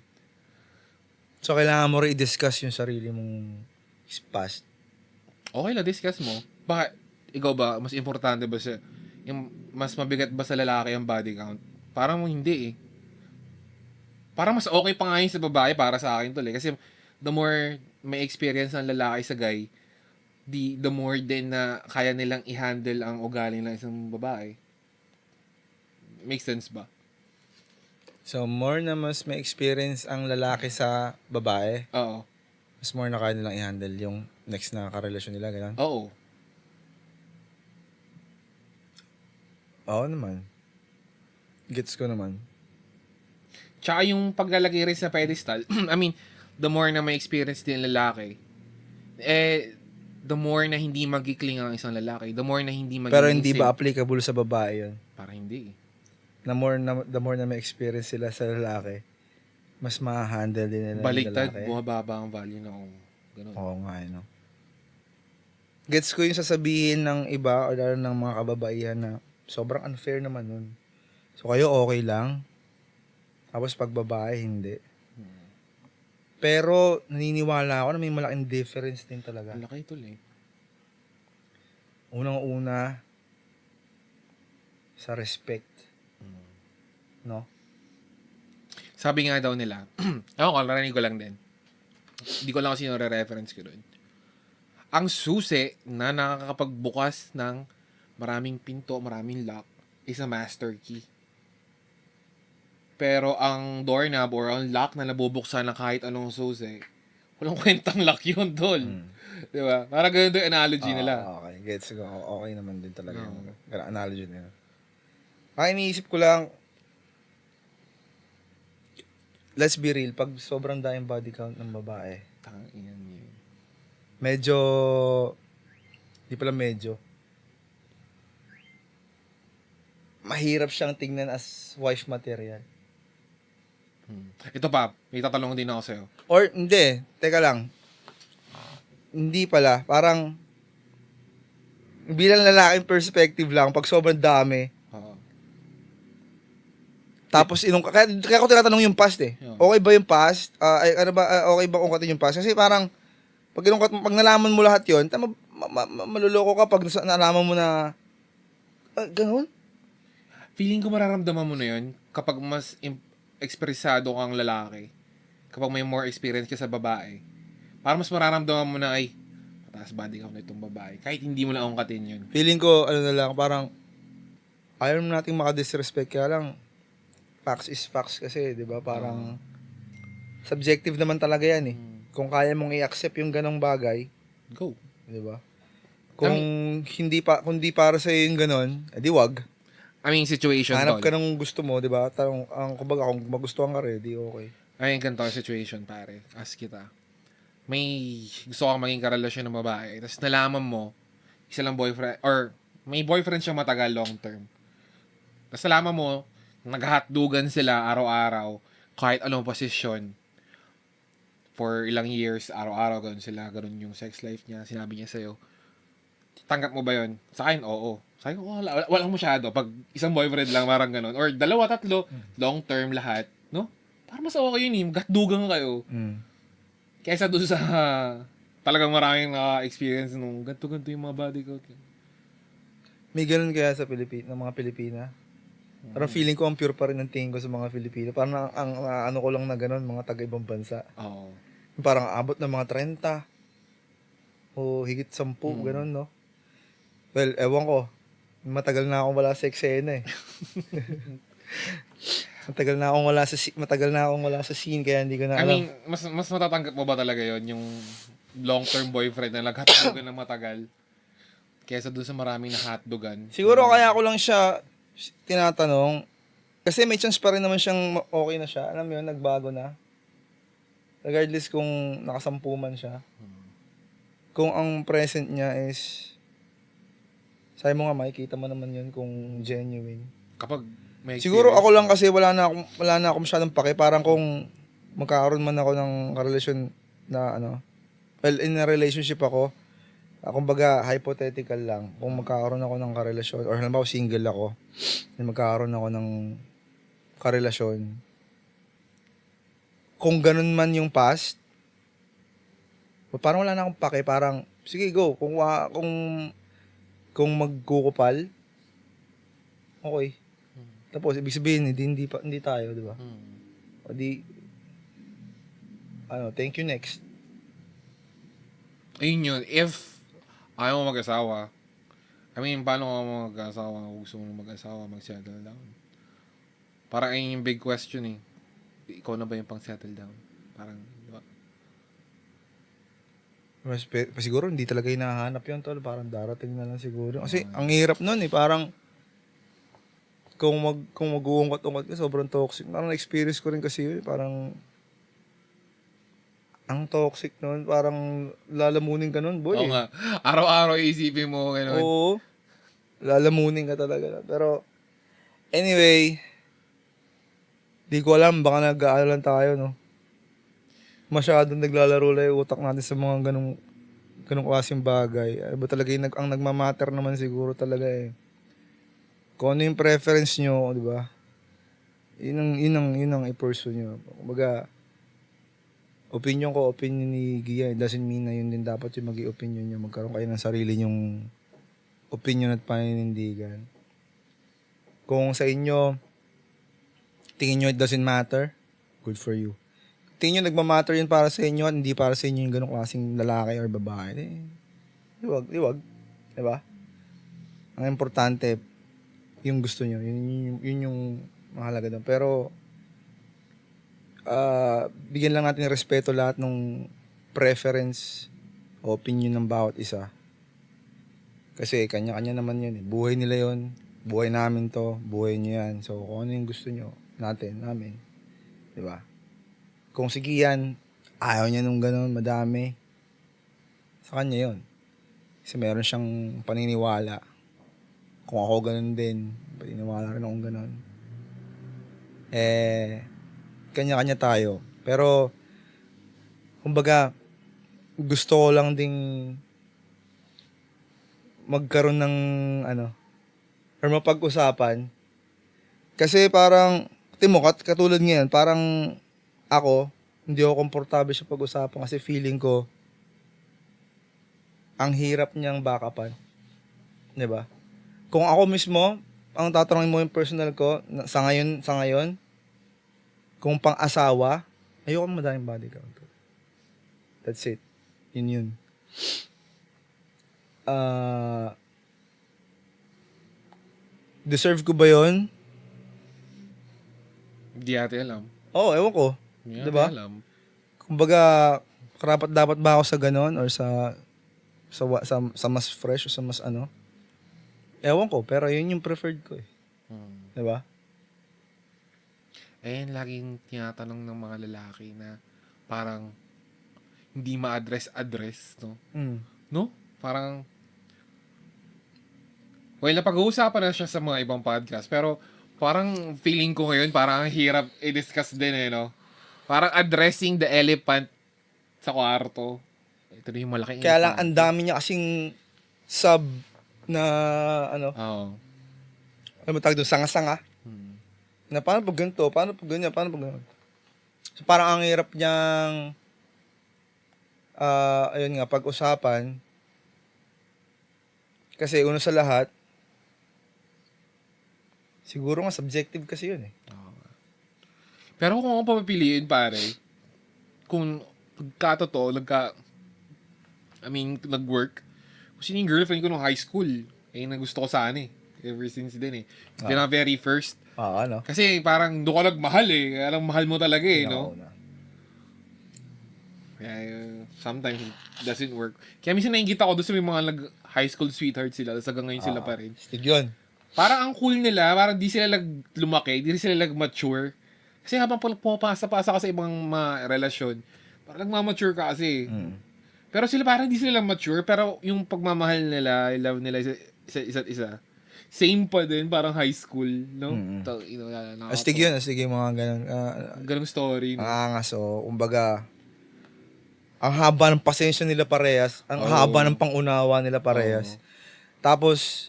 So, kailangan mo rin i-discuss yung sarili mong past.
Okay lang, discuss mo. Bakit? Ikaw ba, mas importante ba yung mas mabigat ba sa lalaki ang body count? Parang hindi eh. Parang mas okay pa nga yun sa babae para sa akin tol eh. Kasi the more may experience ng lalaki sa guy, the more din na kaya nilang i-handle ang ugali ng isang babae. Makes sense ba?
So, more na mas may experience ang lalaki sa babae,
Oo.
mas more na kaya nilang i-handle yung next na karelasyon nila, gano'n?
Oo.
Oo naman. Gets ko naman.
Tsaka yung paglalagay rin sa pedestal, I mean, the more na may experience din lalaki, the more na hindi magikling ang isang lalaki, the more na hindi magiging
Pero hindi ba
safe.
applicable sa babae yun?
Para hindi.
The more na may experience sila sa lalaki, mas ma-handle din nila yung
Baliktad,
lalaki.
bumababa ang value na ganun.
Oo nga, no? Gets ko yung sasabihin ng iba o lalo ng mga kababaihan na sobrang unfair naman nun. So kayo okay lang, tapos pag babae, hindi. Pero naniniwala ako na may malaking difference din talaga.
Ang laki ito eh.
Unang-una, sa respect. No?
Sabi nga daw nila, ako narinig ko lang din. Hindi ko lang kasi nare-reference ko doon. Ang susi na nakakapagbukas ng maraming pinto, maraming lock, is a master key. Pero ang doorknob or ang lock na nabubuksan ng kahit anong susi, walang kwentang lock yun, tol. Di ba? Parang ganun doon yung analogy nila.
Okay, gets ko. Okay naman din talaga yung analogy nila. Ang iniisip ko lang, let's be real, pag sobrang daming body count ng babae,
Tanginan yun.
medyo, di pala medyo, mahirap siyang tingnan as wife material.
Ito pa, may tatanong din ako sa'yo.
Or, hindi, teka lang, hindi pala, parang, bilang lalaking perspective lang, pag sobrang dami,
Oo.
tapos kaya ko tinatanong yung past eh.
Yeah.
Okay ba yung past? Okay ba ungkatin yung past? Kasi parang, pag nalaman mo lahat yun, maluloko ka pag nalaman mo na, ganun?
Feeling ko mararamdaman mo na yun kapag mas ekspresado kang lalaki. Kapag may more experience ka sa babae. Para mas mararamdaman mo na ay mataas body count na itong babae. Kahit hindi mo na ungkatin yun.
Feeling ko, na lang, parang, ayaw nating makadisrespect, kaya lang, facts is facts kasi, di ba? Parang, subjective naman talaga yan eh. Kung kaya mong i-accept yung ganong bagay,
Go.
di ba? Kung hindi para sa yung ganon, edi wag.
I mean, situation,
Hanap
tol.
ka ng gusto mo, di ba? Kumbaga, kung magustuhan ka rin, di okay.
I mean, ganito ang situation, pare. Ask kita. May gusto kang maging karelasyon ng babae. Tapos nalaman mo, isa lang boyfriend, or may boyfriend siya matagal, long term. Tapos nalaman mo, naghahatdugan sila araw-araw, kahit anong posisyon. For ilang years, araw-araw, ganun sila, ganun yung sex life niya, sinabi niya sa'yo. Tanggap mo ba yun? Sa akin, oo. Sa akin, walang masyado. Pag isang boyfriend lang, parang ganun. Or dalawa, tatlo, long term lahat. No? Para mas okay yun eh. Gatdugan kayo. Kaysa doon sa talagang maraming experience nung ganto-ganto yung mga body count.
May ganun kaya sa mga Pilipina? Parang feeling ko ang pure pa rin ang tingin ko sa mga Pilipino. Parang ang ano ko lang na ganun, mga taga-ibang bansa.
Oo.
Parang abot ng mga 30 o higit 10, ganun, no? Well, ewan ko. Matagal na akong wala sa eksena eh. Matagal na akong wala sa scene kaya hindi ko na alam.
I mean, mas matatanggap mo ba talaga yon yung long-term boyfriend na naghatdugan ng matagal kaysa doon sa maraming nahatdugan?
Siguro kaya ko lang siya tinatanong kasi may chance pa rin naman siyang okay na siya. Alam mo yun, nagbago na. Regardless kung nakasampu man siya. Kung ang present niya is sabi mo nga, makikita mo naman yun kung genuine.
Kapag may
siguro ako lang kasi wala na ako masyadong pake. Parang kung magkakaroon man ako ng karelasyon na well, in a relationship ako, kumbaga hypothetical lang. Kung magkakaroon ako ng karelasyon, or halimbawa single ako, magkakaroon ako ng karelasyon, kung ganun man yung past, parang wala na akong pake. Parang, sige go, kung magkukupal, okay. Tapos, ibig sabihin, hindi tayo, di ba? O di, thank you, next.
Ayun yun, if ayaw mo mag-asawa, I mean, paano ka mag-asawa? Kung gusto mo mag-asawa, mag-settle down. Parang ayun yung big question eh. Ikaw na ba yung pang-settle down? Parang, di ba?
Siguro hindi talaga hinahanap yun, tol. Parang darating na lang siguro. Kasi ang hirap nun eh. Parang kung mag-uungkat-ungkat ka, sobrang toxic. Parang na-experience ko rin kasi yun. Parang, ang toxic nun. Parang lalamunin ka nun, boy.
Oo nga. Araw-araw isipin mo, gano'n.
Oo. Lalamunin ka talaga. Pero, anyway, di ko alam, baka nag-aaral lang tayo, no? Masyadong naglalaro lang yung utak natin sa mga ganung klaseng bagay. Ano ba talaga yung ang nagmamatter naman siguro talaga eh. Kung ano yung preference nyo, di ba? Yun ang i-pursue nyo. Kumbaga, opinion ni Gia, it doesn't mean na yun din dapat yung maging opinion nyo. Magkaroon kayo ng sarili nyong opinion at paninindigan. Kung sa inyo, tingin nyo it doesn't matter, good for you. Tingin nyo nagmamatter yun para sa inyo at hindi para sa inyo yung ganong klaseng lalaki or babae. Liwag. Diba? Ang importante, yung gusto nyo. Yun yung mahalaga doon. Pero, bigyan lang natin ng respeto lahat ng preference o opinion ng bawat isa. Kasi kanya-kanya naman yun. Buhay nila yun. Buhay namin to. Buhay nyo yan. So, kung ano yung gusto nyo, namin. Diba? Kung sige yan, ayaw niya nung gano'n, madami. Sa kanya yun. Kasi meron siyang paniniwala. Kung ako gano'n din, paniniwala rin akong gano'n. Kanya-kanya tayo. Pero, kumbaga, gusto ko lang ding magkaroon ng, or mapag-usapan. Kasi parang, katulad ngayon, parang ako, hindi ako komportable sa pag-usapan kasi feeling ko, ang hirap niyang backupan. Diba? Kung ako mismo, ang tatanungin mo yung personal ko, sa ngayon, kung pang-asawa, ayoko madaming body count. That's it. Yun. Deserve ko ba yun?
Hindi natin alam.
Oo, ewan ko.
Hindi
Diba?
natin alam.
Kumbaga, karapat dapat ba ako sa ganon or sa mas fresh o sa mas ano? Ewan ko, pero yun yung preferred ko eh. Diba?
Laging tinatanong ng mga lalaki na parang hindi ma-address, no? No? Parang, napag-uusapan na siya sa mga ibang podcast, pero parang feeling ko ngayon, parang ang hirap i-discuss din eh, no? Parang addressing the elephant sa kwarto. Ito na yung malaking
Kaya lang,
elephant.
ang dami niya kasing sub na,
Oo.
ano mo tawag doon, sanga-sanga. Na paano pag ganito, paano pag ganyan, paano pag ganyan. So parang ang hirap niyang, ayun nga, pag-usapan. Kasi una sa lahat, siguro nga subjective kasi yun eh.
Pero kung ako papapiliin, pare, kung nag-work, kasi yung girlfriend ko nung high school, na gusto ko sana eh. Ever since din eh. Very first. Kasi parang doon ka nagmahal eh. Kaya lang mahal mo talaga eh, no? Kaya sometimes it doesn't work. Kaya minsan nakikita ko doon sa may mga high school sweetheart sila, tapos hanggang ngayon sila pa rin.
Stig yun.
Parang ang cool nila, parang di sila lumaki, di sila mature. Kasi habang pumapasa-pasa ka sa ibang mga relasyon, parang nagmamature ka kasi. Pero sila parang di sila mature, pero yung pagmamahal nila, love nila isa't isa, same pa din, parang high school, no?
Astig yun, yung mga ganun.
Ganung story, no?
So, kumbaga, ang haba ng pasensya nila parehas, ang haba ng pangunawa nila parehas. Tapos,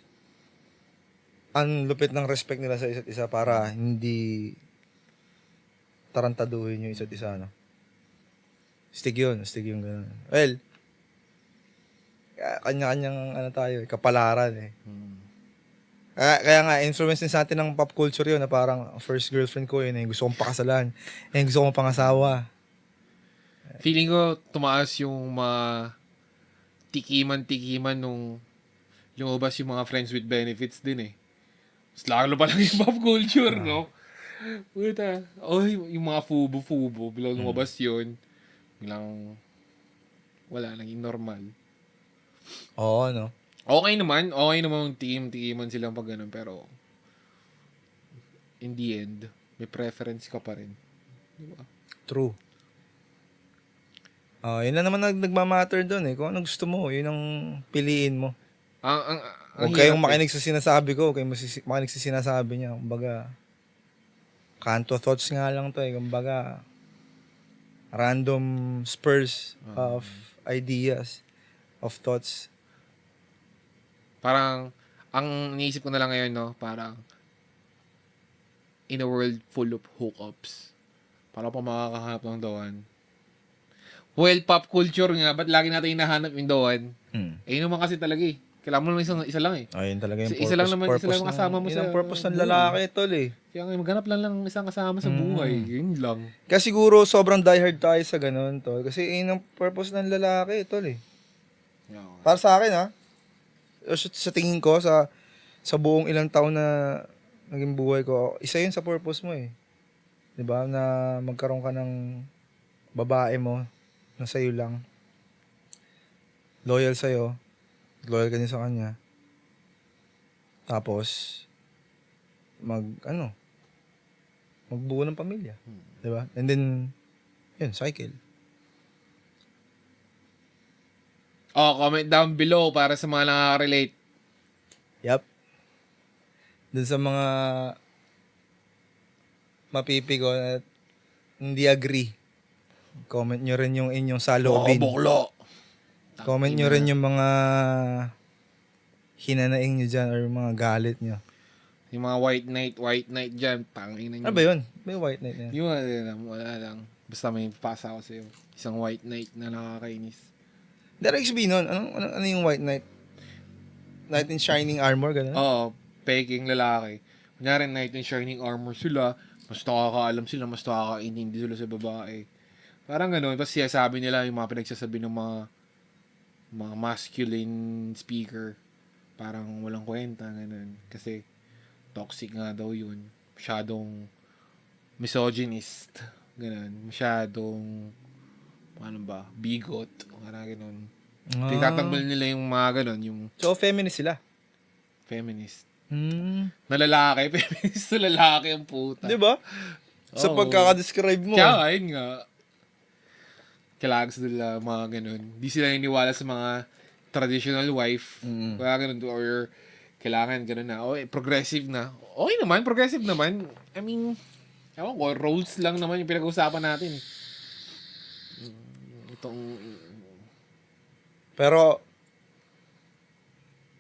ang lupit ng respect nila sa isa't isa para hindi tarantaduhin yung isa't isa, no? Astig yun ganun. Well, kanya-kanyang tayo, kapalaran eh. Kaya nga, influence din sa atin ng pop culture yun na parang first girlfriend ko yun eh, gusto kong pakasalan. Gusto kong pangasawa.
Feeling ko tumaas yung mga tikiman nung lumabas yung mga friends with benefits din eh. Mas lalo pa lang yung pop culture, no? Puta. Yung mga fubo, bilang lumabas yun. Bilang wala, naging normal.
Oo, no?
Okay naman tikiman silang pag ganun, pero in the end, may preference ka pa rin. Diba?
True. Yun na naman nagmamatter doon eh. Kung ano gusto mo, yun ang piliin mo.
Ang
Huwag kayong
hirap
makinig sa sinasabi ko, huwag kayong makinig sa sinasabi niya. Kumbaga, kanto thoughts nga lang to eh. Kumbaga, random spurs of ideas, of thoughts.
Parang, ang iniisip ko na lang ngayon, no, parang, in a world full of hookups, parang pa makakahanap ng dawan. Well, pop culture nga, ba't lagi natin hinahanap yung dawan? Eh, yun naman kasi talaga eh. Kailangan mo naman isa lang eh.
Ayun talaga yung
Isa lang naman, isa lang kasama mo
yun
sa
ang purpose ng
buhay.
lalaki, tol eh.
Kaya nga, maghanap lang ng isang kasama sa buhay. Yun lang.
Kaya siguro sobrang diehard tayo sa ganun, tol. Kasi yun ang purpose ng lalaki, tol eh. Para sa akin ha, sa tingin ko, sa buong ilang taon na naging buhay ko, isa yun sa purpose mo eh. 'Di ba? Na magkaroon ka ng babae mo na sa'yo lang. Loyal sa'yo. Loyal ka din sa kanya. Tapos, magbuo ng pamilya. 'Di ba? And then, yun, cycle.
Comment down below para sa mga nakaka-relate.
Yup. Dun sa mga mapipigo at hindi agree. Comment nyo rin yung inyong saloobin.
Boklo.
Comment nyo rin yung mga hinanaing nyo dyan or yung mga galit nyo.
Yung mga white knight dyan, tangin na
Ano ba yun? May white knight na yun.
Yung wala lang. Basta may pasa ako sa'yo. Isang white knight na nakakainis.
Direct sabihin nun, ano yung white knight? Knight in shining armor, gano'n?
Oo, peking lalaki. Kunyari, knight in shining armor sila, mas nakakaalam sila, mas nakakaintindi sila sa babae. Parang gano'n. Tapos sabi nila yung mga pinagsasabi ng mga masculine speaker. Parang walang kwenta, gano'n. Kasi toxic nga daw yun. Masyadong misogynist. Gano'n. Masyadong bigot. Parang gano'n. Tinatanggol nila yung mga gano'n, yung
So, feminist sila?
feminist.
Hmm.
Na lalaki, feminist na lalaki ang puta.
Di ba? Sa
Oo.
pagkakadescribe mo.
Kaya nga, yun nga. Kailangan sa nila mga ganun. Di sila niniwala sa mga traditional wife. Kaya ganun. Or kailangan ganun na. Progressive na. Okay naman, progressive naman. I mean, ewan ko, roles lang naman yung pinag-uusapan natin.
Pero,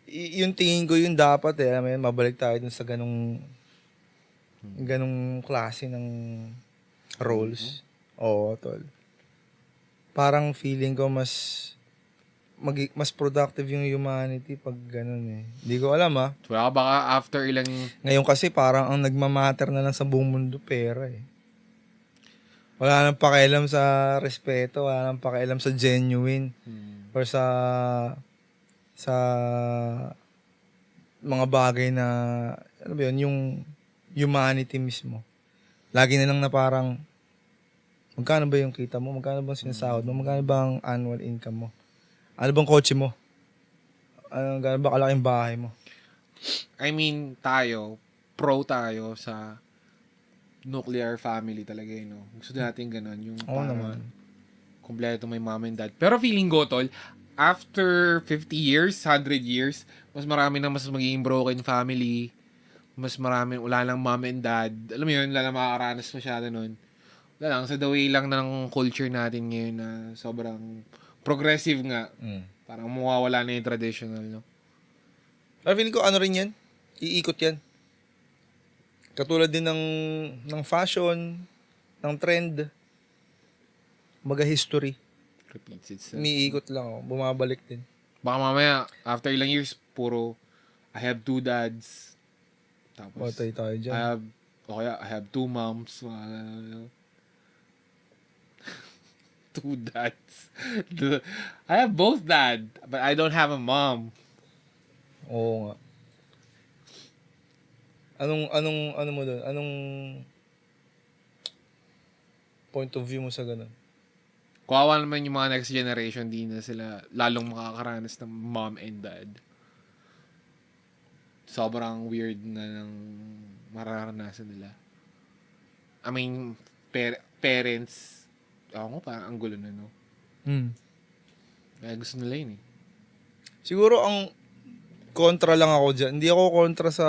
yung tingin ko yun dapat eh. Alam mo yun, mabalik tayo dun sa ganung klase ng roles. Oo, tol. Parang feeling ko mas productive yung humanity pag ganun eh. Hindi ko alam ah.
Wala ka baka after ilang...
Ngayon kasi parang ang nagmamatter na lang sa buong mundo pera eh. Wala nang pakialam sa respeto, wala nang pakialam sa genuine or sa mga bagay na ano ba yun, yung humanity mismo. Lagi na lang na parang magkano ba yung kita mo? Magkano bang sinasahod mo? Magkano bang annual income mo? Ano bang kotse mo? Gano'n ba kalaking bahay mo?
I mean, pro tayo sa nuclear family talaga no. Gusto natin ganun. Yung
naman.
Kompleto may mom and dad. Pero feeling ko, tol, after 50 years, 100 years, mas magiging broken family. Mas marami, wala lang mom and dad. Alam mo yun, wala lang makakaranas masyado nun. Wala lang, sa the way lang ng culture natin ngayon na sobrang progressive nga. Parang mawawala na yung traditional, no?
Pero feeling ko ano rin yan? Iikot yan. Katulad din ng fashion, ng trend, history.
Repeats itself.
Umiikot lang, bumabalik din.
Baka mamaya, after ilang years, puro, I have 2 dads. Tapos,
Patay tayo dyan.
I have 2 moms. 2 dads. I have both dad, but I don't have a mom.
Oo nga. Ano mo doon? Anong point of view mo sa ganun?
Kawawa naman yung mga next generation, di na sila lalong makakaranas ng mom and dad. sobrang weird na ng mararanasan nila. I mean, parents, ako parang ang gulo na, no? Kaya gusto nila yun eh.
Siguro ang kontra lang ako dyan. Hindi ako kontra sa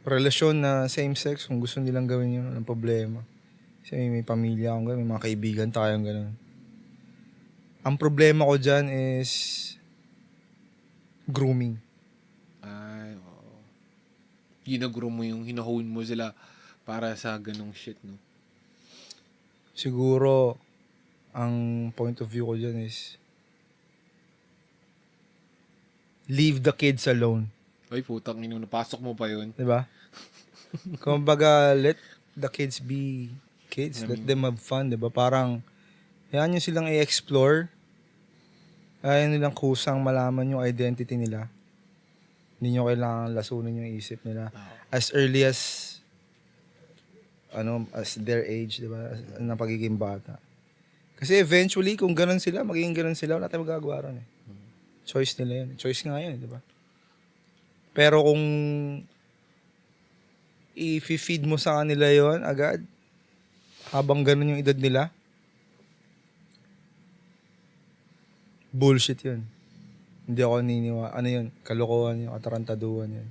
relasyon na same-sex kung gusto nilang gawin yun. Walang problema. Kasi may pamilya akong gano'n, may mga kaibigan tayong gano'n. Ang problema ko dyan is grooming.
Ay, oo. Ginagro mo yung hinahone mo sila para sa ganong shit, no?
Siguro, ang point of view ko dyan is leave the kids alone.
Ay, putang ina, napasok mo pa yun.
Diba? Kumbaga, let the kids be kids. Let them have fun, diba? Parang, yan yung silang i-explore. Ayaw nilang kusang malaman yung identity nila. Hindi nyo kailangan lasunin yung isip nila. As early as their age, diba? Na pagiging bata. Kasi eventually, kung ganun sila, magiging ganun sila, wala tayong magagawa ron eh. Choice nila yun. Choice nga yun, diba? Pero kung i-feed mo sa kanila yon agad, habang ganun yung edad nila, bullshit yun. Hindi ako niniwa. Ano yun? Kalokohan yun, katarantaduhan yun.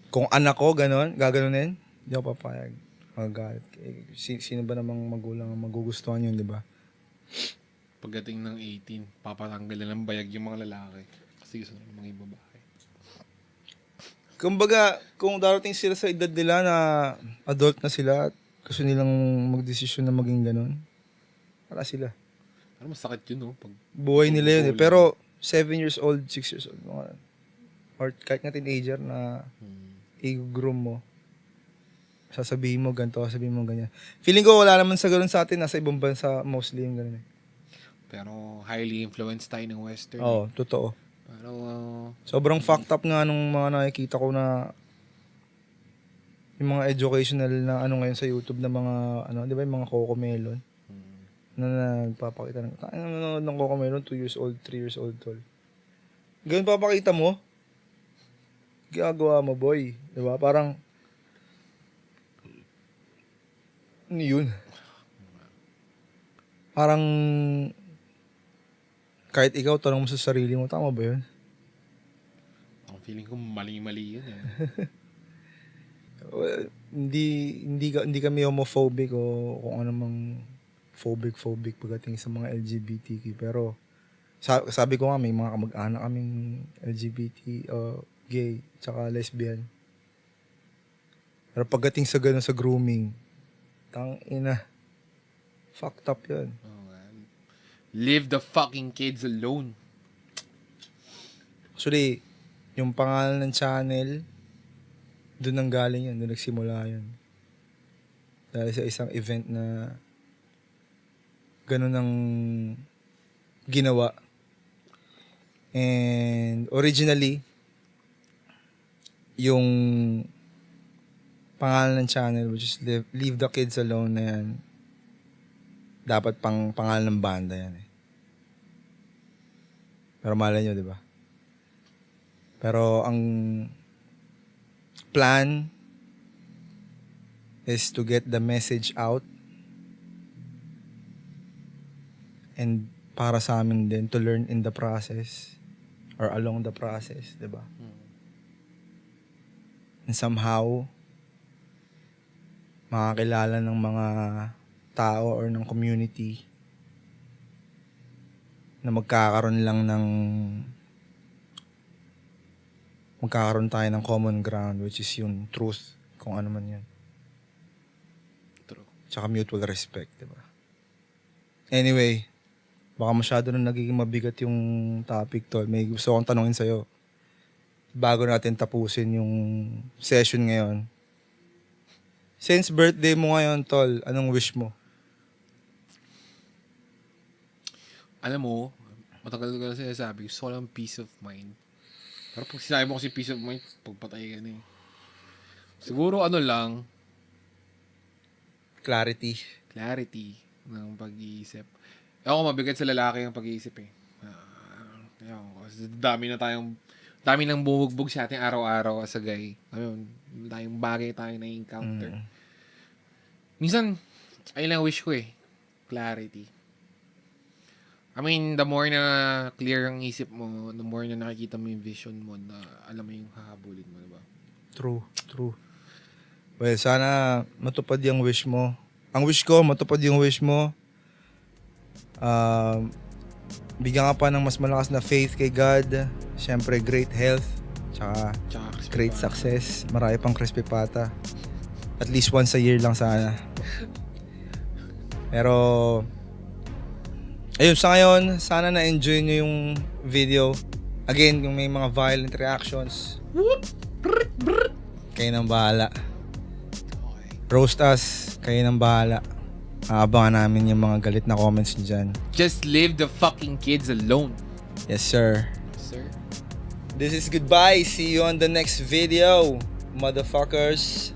Kung anak ko, ganun, gaganunin, hindi ako papayag. Magagalit. Sino ba namang magulang ang magugustuhan yun, di ba?
Pagdating ng 18, papatanggalan ng bayag yung mga lalaki. Kasi gusto nila mga babae.
Kumbaga, kung darating sila sa edad nila na adult na sila at gusto nilang magdesisyon na maging ganun, wala sila.
Pero masakit yun, no? Pag
Buhay nila yun eh. Pero 7 years old, 6 years old, or kahit nga teenager na i-groom mo, sasabihin mo ganito, sasabihin mo ganyan. Feeling ko wala naman sa ganun sa atin, nasa ibang bansa mostly yung ganun eh.
Pero highly influenced tayo ng Western.
Oo, totoo.
Pero,
sobrang fucked up nga nung mga nakikita ko na yung mga educational na ano ngayon sa YouTube na mga, di ba yung mga Cocomelon? Na nagpapakita ng, nanonood ng Cocomelon, 2 years old, 3 years old, tol. Ganun papakita mo, ginagawa mo, boy. Di ba? Parang, ano yun? Parang, kahit ikaw, tanong mo sa sarili mo, tama ba yun?
ang feeling ko mali-mali yun eh.
Hindi kami homophobic o kung ano mang phobic pagdating sa mga LGBTQ, pero sabi ko nga may mga kamag-anak kaming LGBT o gay tsaka lesbian. Pero pagdating sa gano'n sa grooming, tangina, fucked up yun.
Oh, man. Leave the fucking kids alone.
Actually, yung pangalan ng channel, doon nang galing yun, doon nagsimula yun. Dahil sa isang event na gano'n ang ginawa. And originally, yung pangalan ng channel, which is Leave the Kids Alone na yan, dapat pang pangalan ng banda yan eh. Pero malay nyo, di ba? Pero ang plan is to get the message out and para sa amin din to learn in the process or along the process, di ba? And somehow makakilala ng mga tao or ng community na magkakaroon tayo ng common ground, which is yung truth, kung ano man yun.
True.
Tsaka mutual respect, diba? Anyway, baka masyado na nagiging mabigat yung topic to. May gusto akong tanungin sa'yo. Bago natin tapusin yung session ngayon. Since birthday mo ngayon, tol, anong wish mo?
Alam mo, matagal ko na sinasabi, gusto ko lang peace of mind. Pero pag sinabi mo kasi peace of mind, pagpatay ka na eh. Siguro ano lang,
Clarity
clarity ng pag-iisip. Ako mabigat sa lalaki ang pag-iisip eh. Dami nang bumugbog sa ating araw-araw as a guy. Ayun, tayong bagay tayo na encounter. Minsan, ayun lang wish ko clarity. I mean, the more na clear ang isip mo, the more na nakikita mo yung vision mo na alam mo yung hahabulin mo, diba?
True. Well, sana matupad yung wish mo. Ang wish ko, matupad yung wish mo. Bigyan ka pa ng mas malakas na faith kay God. Siyempre, great health. Tsaka great success. Marami pang crispy pata. At least once a year lang sana. Pero, ayun, sa ngayon, sana na-enjoy nyo yung video. Again, yung may mga violent reactions. Kayo nang bahala. Roast us, kayo nang bahala. Aabangan namin yung mga galit na comments nyo dyan.
Just leave the fucking kids alone.
Yes, sir.
Sir.
This is goodbye. See you on the next video, motherfuckers.